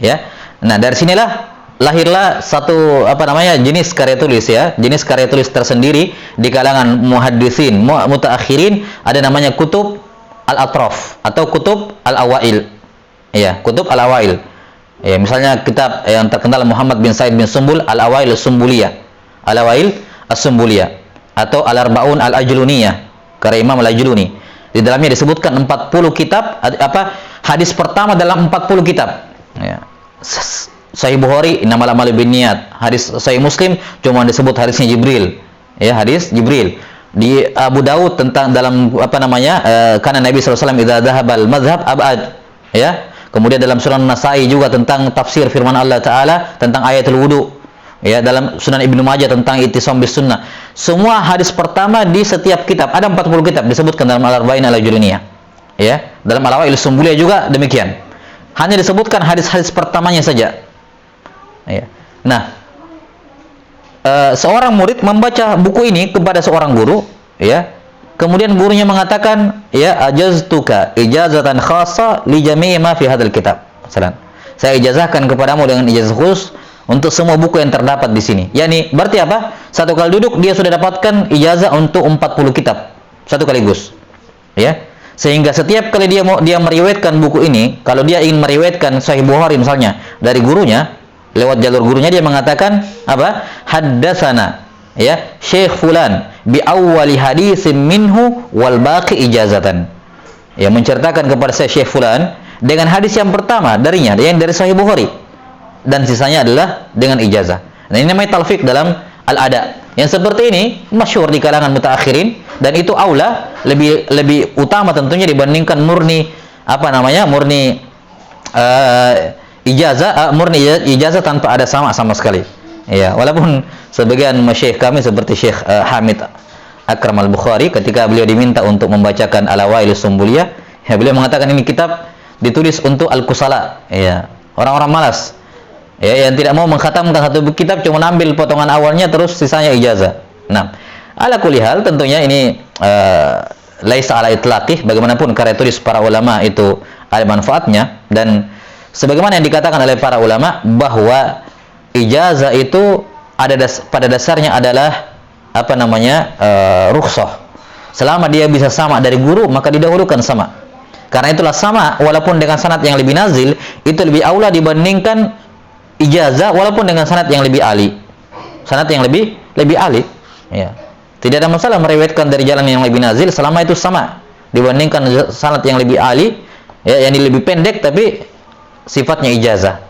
Ya. Nah, dari sinilah lahirlah satu jenis karya tulis, ya. Jenis karya tulis tersendiri di kalangan muhaddisin, mutaakhirin, ada namanya kutub al-atraf atau kutub al-awail. Ya, kutub al-awail. Ya, misalnya kitab yang terkenal Muhammad bin Said bin Sumbul, Al-Awail As-Sumbuliyah. Al-Awail As-Sumbuliyah atau Al-Arba'un Al-Ajluniyah karya Imam Al-Ajluni. Di dalamnya disebutkan 40 kitab, hadis pertama dalam 40 kitab. Ya. Sahih Bukhari innamal a'malu binniyat. Hadis Sahih Muslim cuma disebut hadisnya Jibril. Ya, hadis Jibril. Di Abu Daud tentang dalam karena Nabi sallallahu alaihi wasallam idza dhahabal madhhab abad. Ya. Kemudian dalam Sunan Nasai juga tentang tafsir firman Allah Ta'ala tentang ayatul wudu. Ya, dalam Sunan Ibnu Majah tentang ittisam bis sunnah. Semua hadis pertama di setiap kitab, ada 40 kitab disebutkan dalam Al-Arba'in Al-Ajluniyah. Ya, dalam Al-Awail As-Sumbuliyah juga demikian. Hanya disebutkan hadis-hadis pertamanya saja. Ya. Nah, seorang murid membaca buku ini kepada seorang guru, ya. Kemudian gurunya mengatakan, ya, ajaztuka ijazatan khassa li jami'i ma fi hadzal kitab. Misalnya, saya ijazahkan kepadamu dengan ijazah khusus untuk semua buku yang terdapat di sini. Yani berarti apa? Satu kali duduk dia sudah dapatkan ijazah untuk 40 kitab satu kaligus. Ya. Sehingga setiap kali dia meriwayatkan buku ini, kalau dia ingin meriwayatkan Sahih Bukhari misalnya dari gurunya, lewat jalur gurunya dia mengatakan apa? Haddatsana, ya, Syekh fulan bi awwali hadisin minhu wal baqi ijazatan. Ya, menceritakan kepada saya Syekh fulan dengan hadis yang pertama darinya, yang dari Sahih Bukhari, dan sisanya adalah dengan ijazah. Nah, ini namanya talfiq dalam al-ada. Yang seperti ini masyhur di kalangan mutaakhirin, dan itu aula, lebih utama tentunya dibandingkan murni ijazah tanpa ada sama sekali. Ya, walaupun sebagian masyayikh kami seperti Syekh Hamid Akram Al-Bukhari, ketika beliau diminta untuk membacakan Al-Awail As-Sumbuliyah, ya, beliau mengatakan ini kitab ditulis untuk al-kusala, ya, orang-orang malas, ya, yang tidak mau mengkhatamkan satu kitab, cuma ambil potongan awalnya terus sisanya ijazah. Nah, ala kulli hal tentunya ini laisa ala itlaqih, bagaimanapun karya tulis para ulama itu ada manfaatnya, dan sebagaimana yang dikatakan oleh para ulama bahwa ijazah itu pada dasarnya adalah apa namanya rukhsah. Selama dia bisa sama dari guru, maka didahulukan sama. Karena itulah sama walaupun dengan sanad yang lebih nazil itu lebih aula dibandingkan ijazah walaupun dengan sanad yang lebih ali. Sanad yang lebih ali, ya. Tidak ada masalah meriwayatkan dari jalan yang lebih nazil selama itu sama dibandingkan sanad yang lebih ali, ya, yang lebih pendek tapi sifatnya ijazah.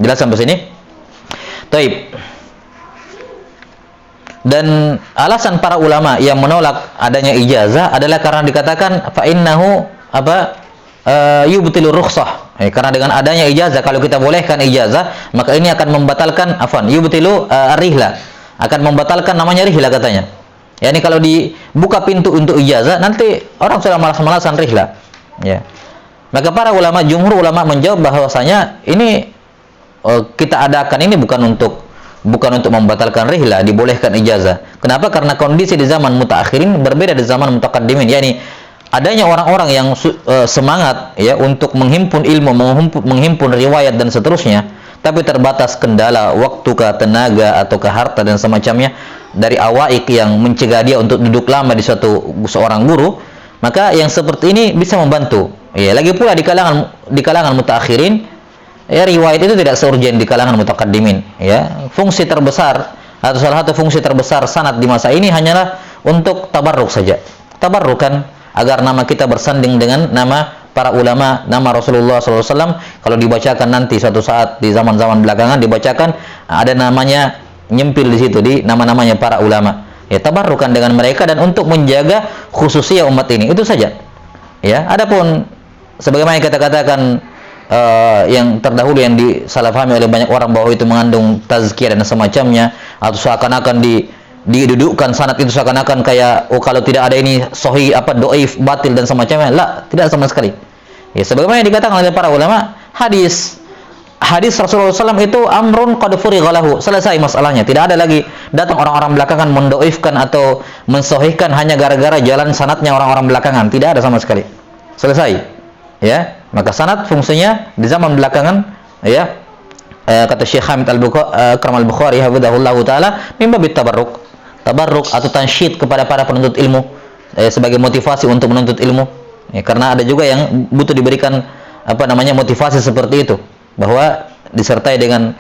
Jelas sampai sini? Taib. Dan alasan para ulama yang menolak adanya ijazah adalah karena dikatakan fa innahu yubtilu rukhsah. Karena dengan adanya ijazah, kalau kita bolehkan ijazah, maka ini akan membatalkan yubtilu rihla, akan membatalkan namanya rihla katanya. Ya, ini kalau dibuka pintu untuk ijazah, nanti orang sudah malas-malasan rihla. Ya. Maka para ulama, jumhur ulama menjawab bahwasanya ini kita adakan ini bukan untuk membatalkan rihla, dibolehkan ijazah. Kenapa? Karena kondisi di zaman mutaakhirin berbeda di zaman mutaqaddimin. Yani adanya orang-orang yang semangat ya untuk menghimpun ilmu, menghimpun riwayat dan seterusnya, tapi terbatas kendala waktu, tenaga atau harta dan semacamnya dari awaik yang mencegah dia untuk duduk lama di seorang guru, maka yang seperti ini bisa membantu. Ya, lagi pula di kalangan mutaakhirin, ya, riwayat itu tidak seurgen di kalangan mutaqaddimin, ya. Fungsi terbesar atau salah satu fungsi terbesar sanad di masa ini hanyalah untuk tabarruk saja. Tabarrukan agar nama kita bersanding dengan nama para ulama, nama Rasulullah SAW. Kalau dibacakan nanti suatu saat di zaman-zaman belakangan dibacakan, ada namanya nyempil di situ di nama-namanya para ulama. Ya, tabarrukan dengan mereka dan untuk menjaga khususnya umat ini. Itu saja. Ya, adapun sebagaimana yang kita katakan yang terdahulu yang disalahpahami oleh banyak orang bahwa itu mengandung tazkiyah dan semacamnya, atau seakan-akan didudukkan sanad itu seakan-akan kayak kalau tidak ada ini sahih dhaif batil dan semacamnya. La, tidak sama sekali. Ya, sebagaimana yang dikatakan oleh para ulama, hadis Rasulullah SAW itu amrun qad furigha lahu, selesai masalahnya. Tidak ada lagi datang orang-orang belakangan mendoifkan atau mensahihkan hanya gara-gara jalan sanadnya orang-orang belakangan. Tidak ada sama sekali. Selesai. Ya, maka sanad fungsinya di zaman belakangan, ya, kata Syekh Hamid Al-Akram Al-Bukhari hafizahullah taala, mimba bitabarruk, tabarruk atau tansyid kepada para penuntut ilmu, sebagai motivasi untuk menuntut ilmu. Ya, karena ada juga yang butuh diberikan motivasi seperti itu, bahwa disertai dengan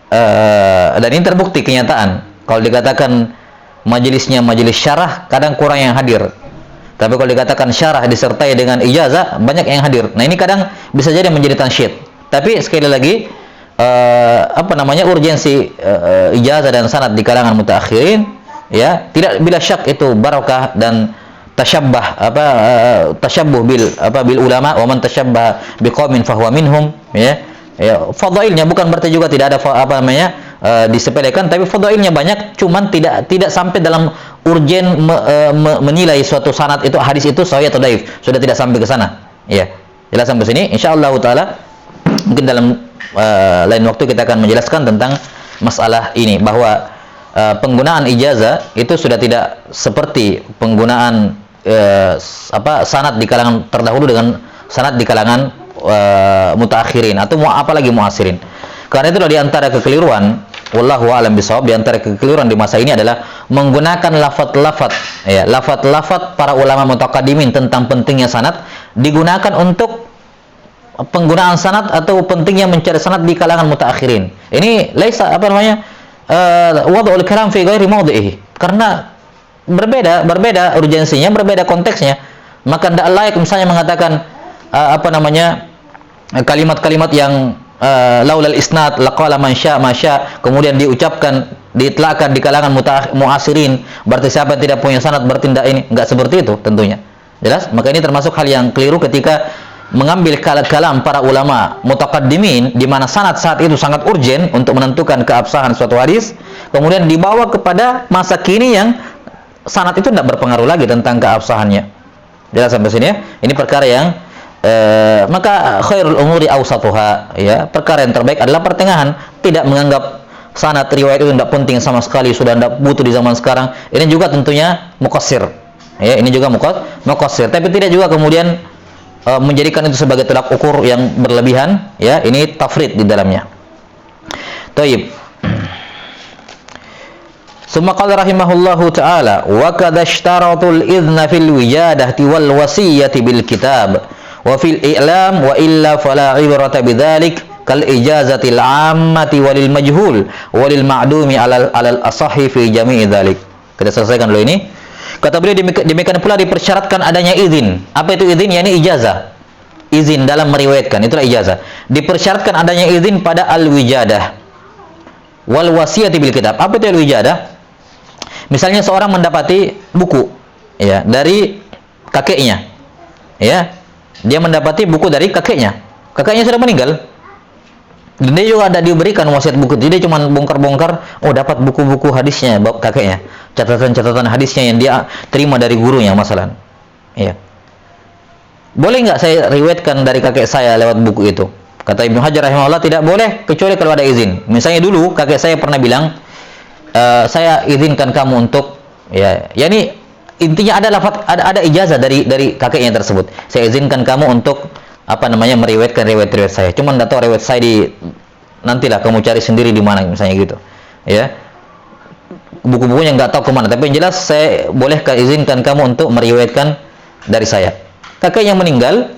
dan ini terbukti kenyataan. Kalau dikatakan majelisnya majelis syarah, kadang kurang yang hadir. Tapi kalau dikatakan syarah disertai dengan ijazah, banyak yang hadir. Nah, ini kadang bisa jadi menjadi tansyid. Tapi sekali lagi urgensi ijazah dan sanad di kalangan mutaakhirin, ya, tidak bila syak itu barakah dan tasyabbuh bil ulama, wa man tasyabbaha biqaumin fahuwa minhum, ya. Fadailnya bukan berarti juga tidak ada disepelekan, tapi fadailnya banyak, cuman tidak sampai dalam urgen menilai suatu sanad itu, hadis itu sahih atau dhaif, sudah tidak sampai ke sana. Ya, jelas sampai sini. Insyaallah taala mungkin dalam lain waktu kita akan menjelaskan tentang masalah ini, bahwa penggunaan ijazah itu sudah tidak seperti penggunaan sanad di kalangan terdahulu dengan sanad di kalangan mutaakhirin atau apalagi muasirin. Karena itu di antara kekeliruan, wallahu a'lam bishawab, di antara kekeliruan di masa ini adalah menggunakan lafaz-lafaz para ulama mutaqaddimin tentang pentingnya sanad digunakan untuk penggunaan sanad atau pentingnya mencari sanad di kalangan mutaakhirin. Ini laisa wad'ul kalam fi ghairi mawdhihi. Karena berbeda urgensinya, berbeda konteksnya. Maka tidak layak misalnya mengatakan kalimat-kalimat yang laulal isnad laqala man syaa, kemudian diitlaqkan di kalangan muasirin, berarti siapa yang tidak punya sanad bertindak ini. Enggak seperti itu tentunya. Jelas? Maka ini termasuk hal yang keliru ketika mengambil kalam para ulama mutaqaddimin di mana sanad saat itu sangat urgen untuk menentukan keabsahan suatu hadis, kemudian dibawa kepada masa kini yang sanad itu tidak berpengaruh lagi tentang keabsahannya. Jelas sampai sini ya? Ini perkara yang maka khairul umuri awsatuha, ya, perkara yang terbaik adalah pertengahan, tidak menganggap sanad riwayat itu tidak penting sama sekali, sudah tidak butuh di zaman sekarang. Ini juga tentunya muqassir, ya, ini juga muqassir, tapi tidak juga kemudian menjadikan itu sebagai tolak ukur yang berlebihan, ya, ini tafrid di dalamnya. Taib. Summa qala rahimahullahu ta'ala wa qad ishtaratul idhna fil wijadati wal wasiyyati bil kitab wa fil i'lam wa illa fala ibrata bidzalik kal ijazatil 'ammati walil majhul walil ma'dumi alal asahi fi jami'i dzalik. Kita selesaikan dulu ini. Kata beliau, demikian pula dipersyaratkan adanya izin. Apa itu izin? Yani ijazah. Izin dalam meriwayatkan, itulah ijazah. Dipersyaratkan adanya izin pada al-wijadah wal wasiyati bil kitab. Apa itu al-wijadah? Misalnya seorang mendapati buku, ya, dari kakeknya, ya, dia mendapati buku dari kakeknya. Kakeknya sudah meninggal, dan dia juga tidak diberikan wasiat buku. Jadi dia cuma bongkar-bongkar, oh dapat buku-buku hadisnya kakeknya, catatan-catatan hadisnya yang dia terima dari gurunya, masalah. Ya, boleh nggak saya riwayatkan dari kakek saya lewat buku itu? Kata Ibnu Hajar rahimahullah, tidak boleh kecuali kalau ada izin. Misalnya dulu kakek saya pernah bilang, saya izinkan kamu untuk, ya, yani intinya ada lafaz, ada ijazah dari kakeknya tersebut. Saya izinkan kamu untuk meriwayatkan riwayat saya. Cuman enggak tahu riwayat saya nantilah kamu cari sendiri di mana, misalnya gitu. Ya. Buku-bukunya enggak tahu kemana, tapi yang jelas saya bolehkah izinkan kamu untuk meriwayatkan dari saya. Kakeknya meninggal,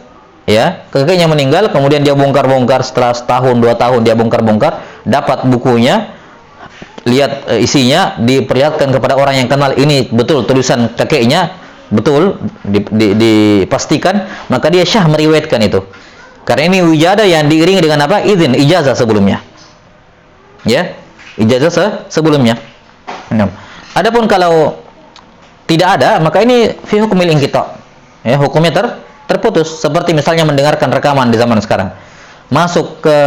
ya. Kakeknya meninggal, kemudian dia bongkar-bongkar, setelah setahun, 2 tahun dia bongkar-bongkar, dapat bukunya. Lihat isinya, diperlihatkan kepada orang yang kenal, ini betul tulisan kakeknya, betul, dipastikan, maka dia syah meriwayatkan itu. Karena ini wijadah yang diiringi dengan apa? Izin, ijazah sebelumnya. Ya, ijazah sebelumnya. Nah, adapun kalau tidak ada, maka ini fi hukmil inqita'. Ya, hukumnya terputus. Seperti misalnya mendengarkan rekaman di zaman sekarang. Masuk ke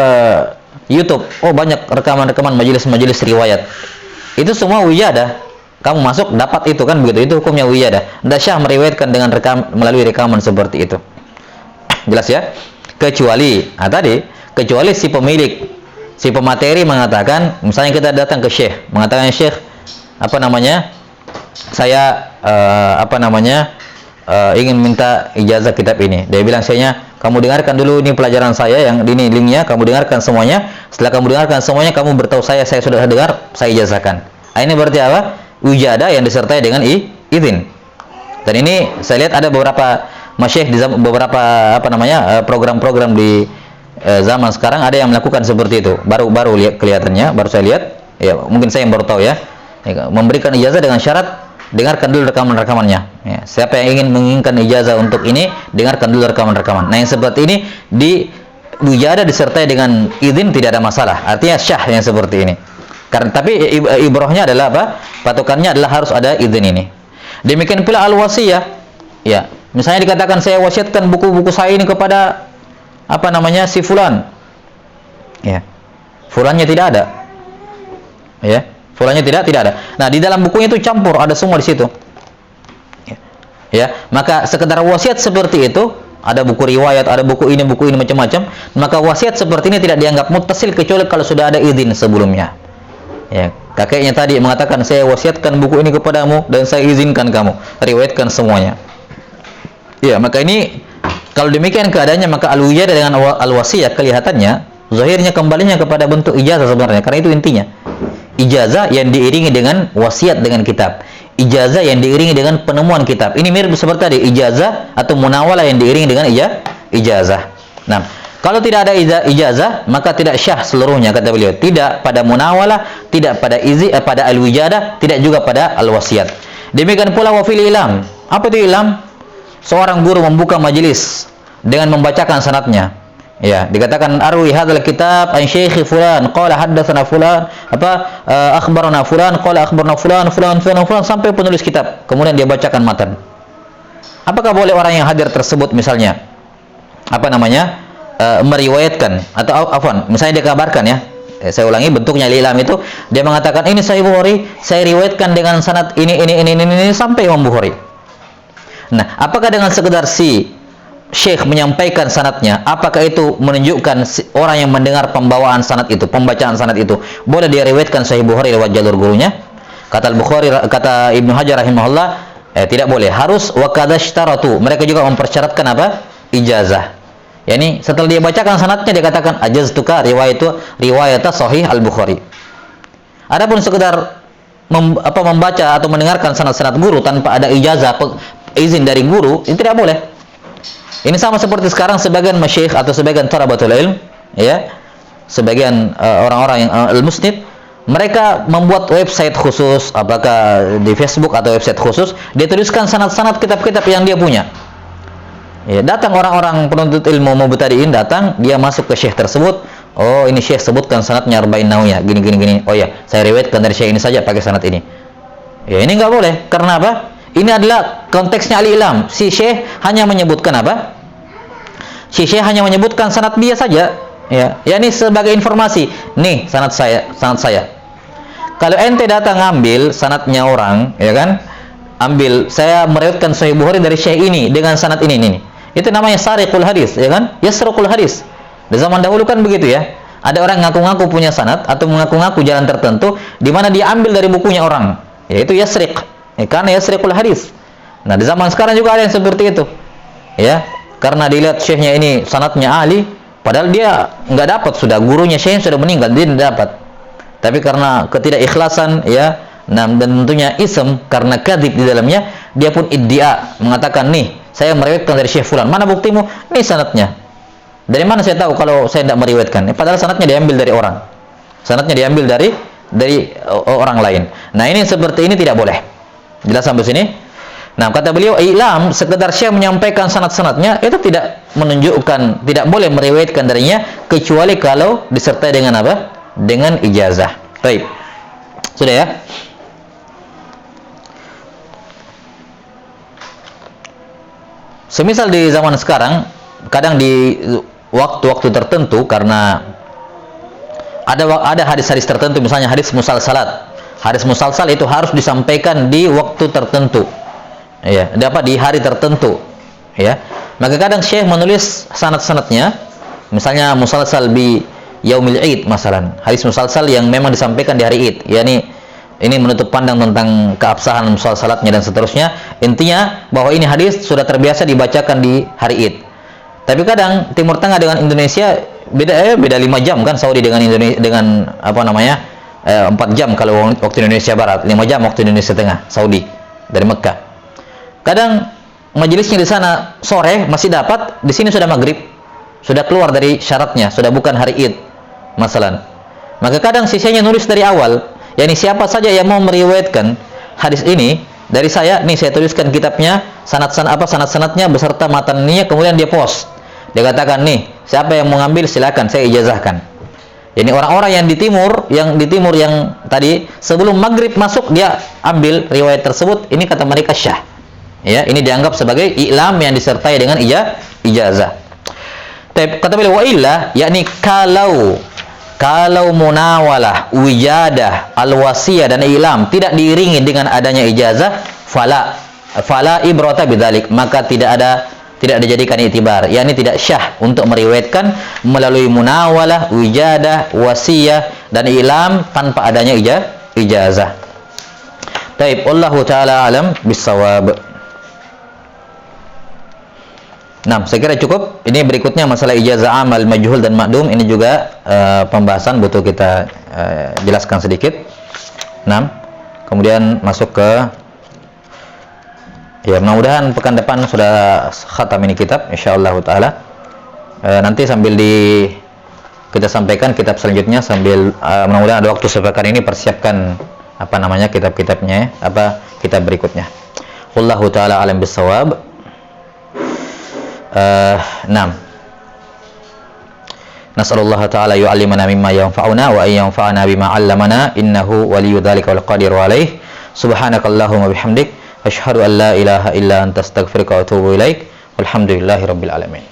YouTube, oh banyak rekaman-rekaman majelis-majelis riwayat. Itu semua wijadah. Kamu masuk dapat itu, kan begitu. Itu hukumnya wijadah. Tidak syah meriwayatkan dengan melalui rekaman seperti itu. Jelas ya? Kecuali kecuali si pemilik, si pemateri mengatakan, misalnya kita datang ke syekh, mengatakan, syekh, saya ingin minta ijazah kitab ini. Dia bilang, kamu dengarkan dulu ini pelajaran saya, yang ini linknya, kamu dengarkan semuanya. Setelah kamu dengarkan semuanya, kamu beritahu saya sudah dengar, saya ijazahkan. Ini berarti apa? Wijadah yang disertai dengan izin. Dan ini saya lihat ada beberapa masyayikh di beberapa program-program di zaman sekarang ada yang melakukan seperti itu. Baru kelihatannya, baru saya lihat. Ya, mungkin saya yang baru tahu ya. Memberikan ijazah dengan syarat dengarkan dulu rekaman-rekamannya. Ya, siapa yang menginginkan ijazah untuk ini, dengarkan dulu rekaman-rekaman. Nah, yang seperti ini wijadah disertai dengan izin tidak ada masalah. Artinya syah yang seperti ini. Karena tapi ibrahnya adalah apa? Patokannya adalah harus ada izin ini. Demikian pula al-wasiyah. Ya, misalnya dikatakan saya wasiatkan buku-buku saya ini kepada si fulan. Ya. Fulannya tidak ada. Ya. Fulannya tidak ada. Nah, di dalam bukunya itu campur, ada semua di situ. Ya, maka sekedar wasiat seperti itu, ada buku riwayat, ada buku ini macam-macam, maka wasiat seperti ini tidak dianggap muttasil kecuali kalau sudah ada izin sebelumnya. Ya, kakeknya tadi mengatakan, saya wasiatkan buku ini kepadamu dan saya izinkan kamu riwayatkan semuanya. Ya, maka ini kalau demikian keadaannya, maka al-wijadah dengan al-wasiyah kelihatannya zahirnya kembalinya kepada bentuk ijazah sebenarnya, karena itu intinya. Ijazah yang diiringi dengan wasiat dengan kitab. Ijazah yang diiringi dengan penemuan kitab. Ini mirip seperti tadi, ijazah atau munawalah yang diiringi dengan ijazah. Nah, kalau tidak ada ijazah, maka tidak syah seluruhnya, kata beliau. Tidak pada munawalah, tidak pada pada al-wijadah, tidak juga pada al-wasiat. Demikian pula wafil ilam. Apa itu ilam? Seorang guru membuka majelis dengan membacakan sanadnya. Ya, dikatakan arwi hadzal kitab an syekh fulan qala haddatsana fulan akhbarana fulan qala akhbarana fulan sampai penulis kitab. Kemudian dia bacakan matan. Apakah boleh orang yang hadir tersebut misalnya meriwayatkan atau misalnya dia kabarkan ya. Saya ulangi, bentuknya ilam itu dia mengatakan, ini Sahih Bukhari, saya riwayatkan dengan sanad ini sampai Imam Bukhari. Nah, apakah dengan sekedar si syekh menyampaikan sanadnya, apakah itu menunjukkan orang yang mendengar pembawaan sanad itu, pembacaan sanad itu, boleh dia riwayatkan Sahih Bukhari lewat jalur gurunya? Kata Al-Bukhari, kata Ibnu Hajar rahimahullah, tidak boleh. Harus wa kadzashtaratu. Mereka juga mempersyaratkan apa? ijazah. Yani setelah dia bacakan sanadnya dia katakan ajaztuka riwayat sahih al-Bukhari. Adapun sekedar membaca atau mendengarkan sanad-sanad guru tanpa ada ijazah izin dari guru, itu tidak boleh. Ini sama seperti sekarang sebagian masyayikh atau sebagian thalabatul ilm, ya, sebagian orang-orang yang al-musnid, mereka membuat website khusus, apakah di Facebook atau website khusus, dia tuliskan sanad-sanad kitab-kitab yang dia punya. Ya, datang orang-orang penuntut ilmu mubtadi'in, datang, dia masuk ke syekh tersebut. Oh, ini syekh sebutkan sanadnya Arba'in Nawawiyah, gini. Oh ya, saya riwayatkan dari syekh ini saja pakai sanad ini. Ya, ini nggak boleh. Karena apa? Ini adalah konteksnya al-ilam. Si syekh hanya menyebutkan apa? Si syekh hanya menyebutkan sanad dia saja. Ya, ini sebagai informasi. Nih sanad saya. Kalau ente datang ambil sanadnya orang, ya kan? Ambil, saya meriwayatkan Sahih Bukhari dari syekh ini dengan sanad ini. Itu namanya sariqul hadis, ya kan? Yasraqul hadis. Di zaman dahulu kan begitu ya. Ada orang ngaku-ngaku punya sanad atau mengaku-ngaku jalan tertentu di mana dia ambil dari bukunya orang, yaitu yasriq. Karena yasriqul hadis. Nah, di zaman sekarang juga ada yang seperti itu. Ya, karena dilihat syekhnya ini sanadnya ahli, padahal dia nggak dapat, sudah gurunya syekh sudah meninggal, dia tidak dapat. Tapi karena ketidakikhlasan, ya, dan tentunya ism karena kadzib di dalamnya, dia pun iddia mengatakan, nih saya meriwayatkan dari syekh fulan. Mana buktimu? Nih sanadnya. Dari mana saya tahu kalau saya tidak meriwayatkan? Padahal sanadnya diambil dari orang. Sanadnya diambil dari orang lain. Nah, ini seperti ini tidak boleh. Jelas sampai sini? Nah, kata beliau, i'lam, sekedar syekh menyampaikan sanad-sanadnya itu tidak menunjukkan, tidak boleh meriwayatkan darinya kecuali kalau disertai dengan apa? Dengan ijazah. Baik. Sudah ya? Semisal di zaman sekarang, kadang di waktu-waktu tertentu, karena ada hadis-hadis tertentu, misalnya hadis musalsalat. Hadis musalsal itu harus disampaikan di waktu tertentu, ya, dapat di hari tertentu, ya. Maka kadang syekh menulis sanad-sanadnya, misalnya musalsal bi yaumil id, masalan, hadis musalsal yang memang disampaikan di hari id, yakni ini menutup pandang tentang keabsahan musalsalatnya dan seterusnya. Intinya bahwa ini hadis sudah terbiasa dibacakan di hari id. Tapi kadang Timur Tengah dengan Indonesia beda 5 jam kan, Saudi dengan Indonesia dengan 4 jam kalau waktu Indonesia Barat, 5 jam waktu Indonesia Tengah, Saudi dari Mekah. Kadang majelisnya di sana sore masih dapat, di sini sudah maghrib, sudah keluar dari syaratnya, sudah bukan hari id, masalan. Maka kadang sisanya nulis dari awal, yakni siapa saja yang mau meriwayatkan hadis ini dari saya, nih saya tuliskan kitabnya, sanad-sanadnya beserta matannya, kemudian dia post. Dia katakan, nih siapa yang mau ngambil silakan, saya ijazahkan. Jadi orang-orang yang di timur yang tadi sebelum maghrib masuk dia ambil riwayat tersebut, ini kata mereka syah. Ya, ini dianggap sebagai i'lam yang disertai dengan ijazah. Kata beliau, wa illa, yakni kalau munawalah, wijadah, al-wasiyah dan ilam tidak diiringi dengan adanya ijazah, fala ibrata bidzalik, maka tidak dijadikan itibar, yakni tidak syah untuk meriwayatkan melalui munawalah, wijadah, wasiyah dan ilam tanpa adanya ijazah. Taib, wallahu taala alam bisawab. Nah, saya kira cukup. Ini berikutnya masalah ijazah amal, majhul dan ma'dum. Ini juga pembahasan butuh kita jelaskan sedikit. Nah, kemudian masuk ke, ya, mudah-mudahan pekan depan sudah khatam ini kitab, insyaallah taala. Nanti sambil kita sampaikan kitab selanjutnya, sambil mudah-mudahan ada waktu sepekan ini persiapkan kitab-kitabnya, kitab berikutnya. Wallahu taala alam bisawab. Nas'alullah ta'ala yu'allimana mimma yanfa'una wa yanfa'ana bima 'allamana, innahu waliyyu dzalika wal qadiru 'alaih. Subhanakallahumma bihamdik, asyhadu an la ilaha illa anta astaghfiruka wa atubu ilaik. Walhamdulillahirabbil alamin.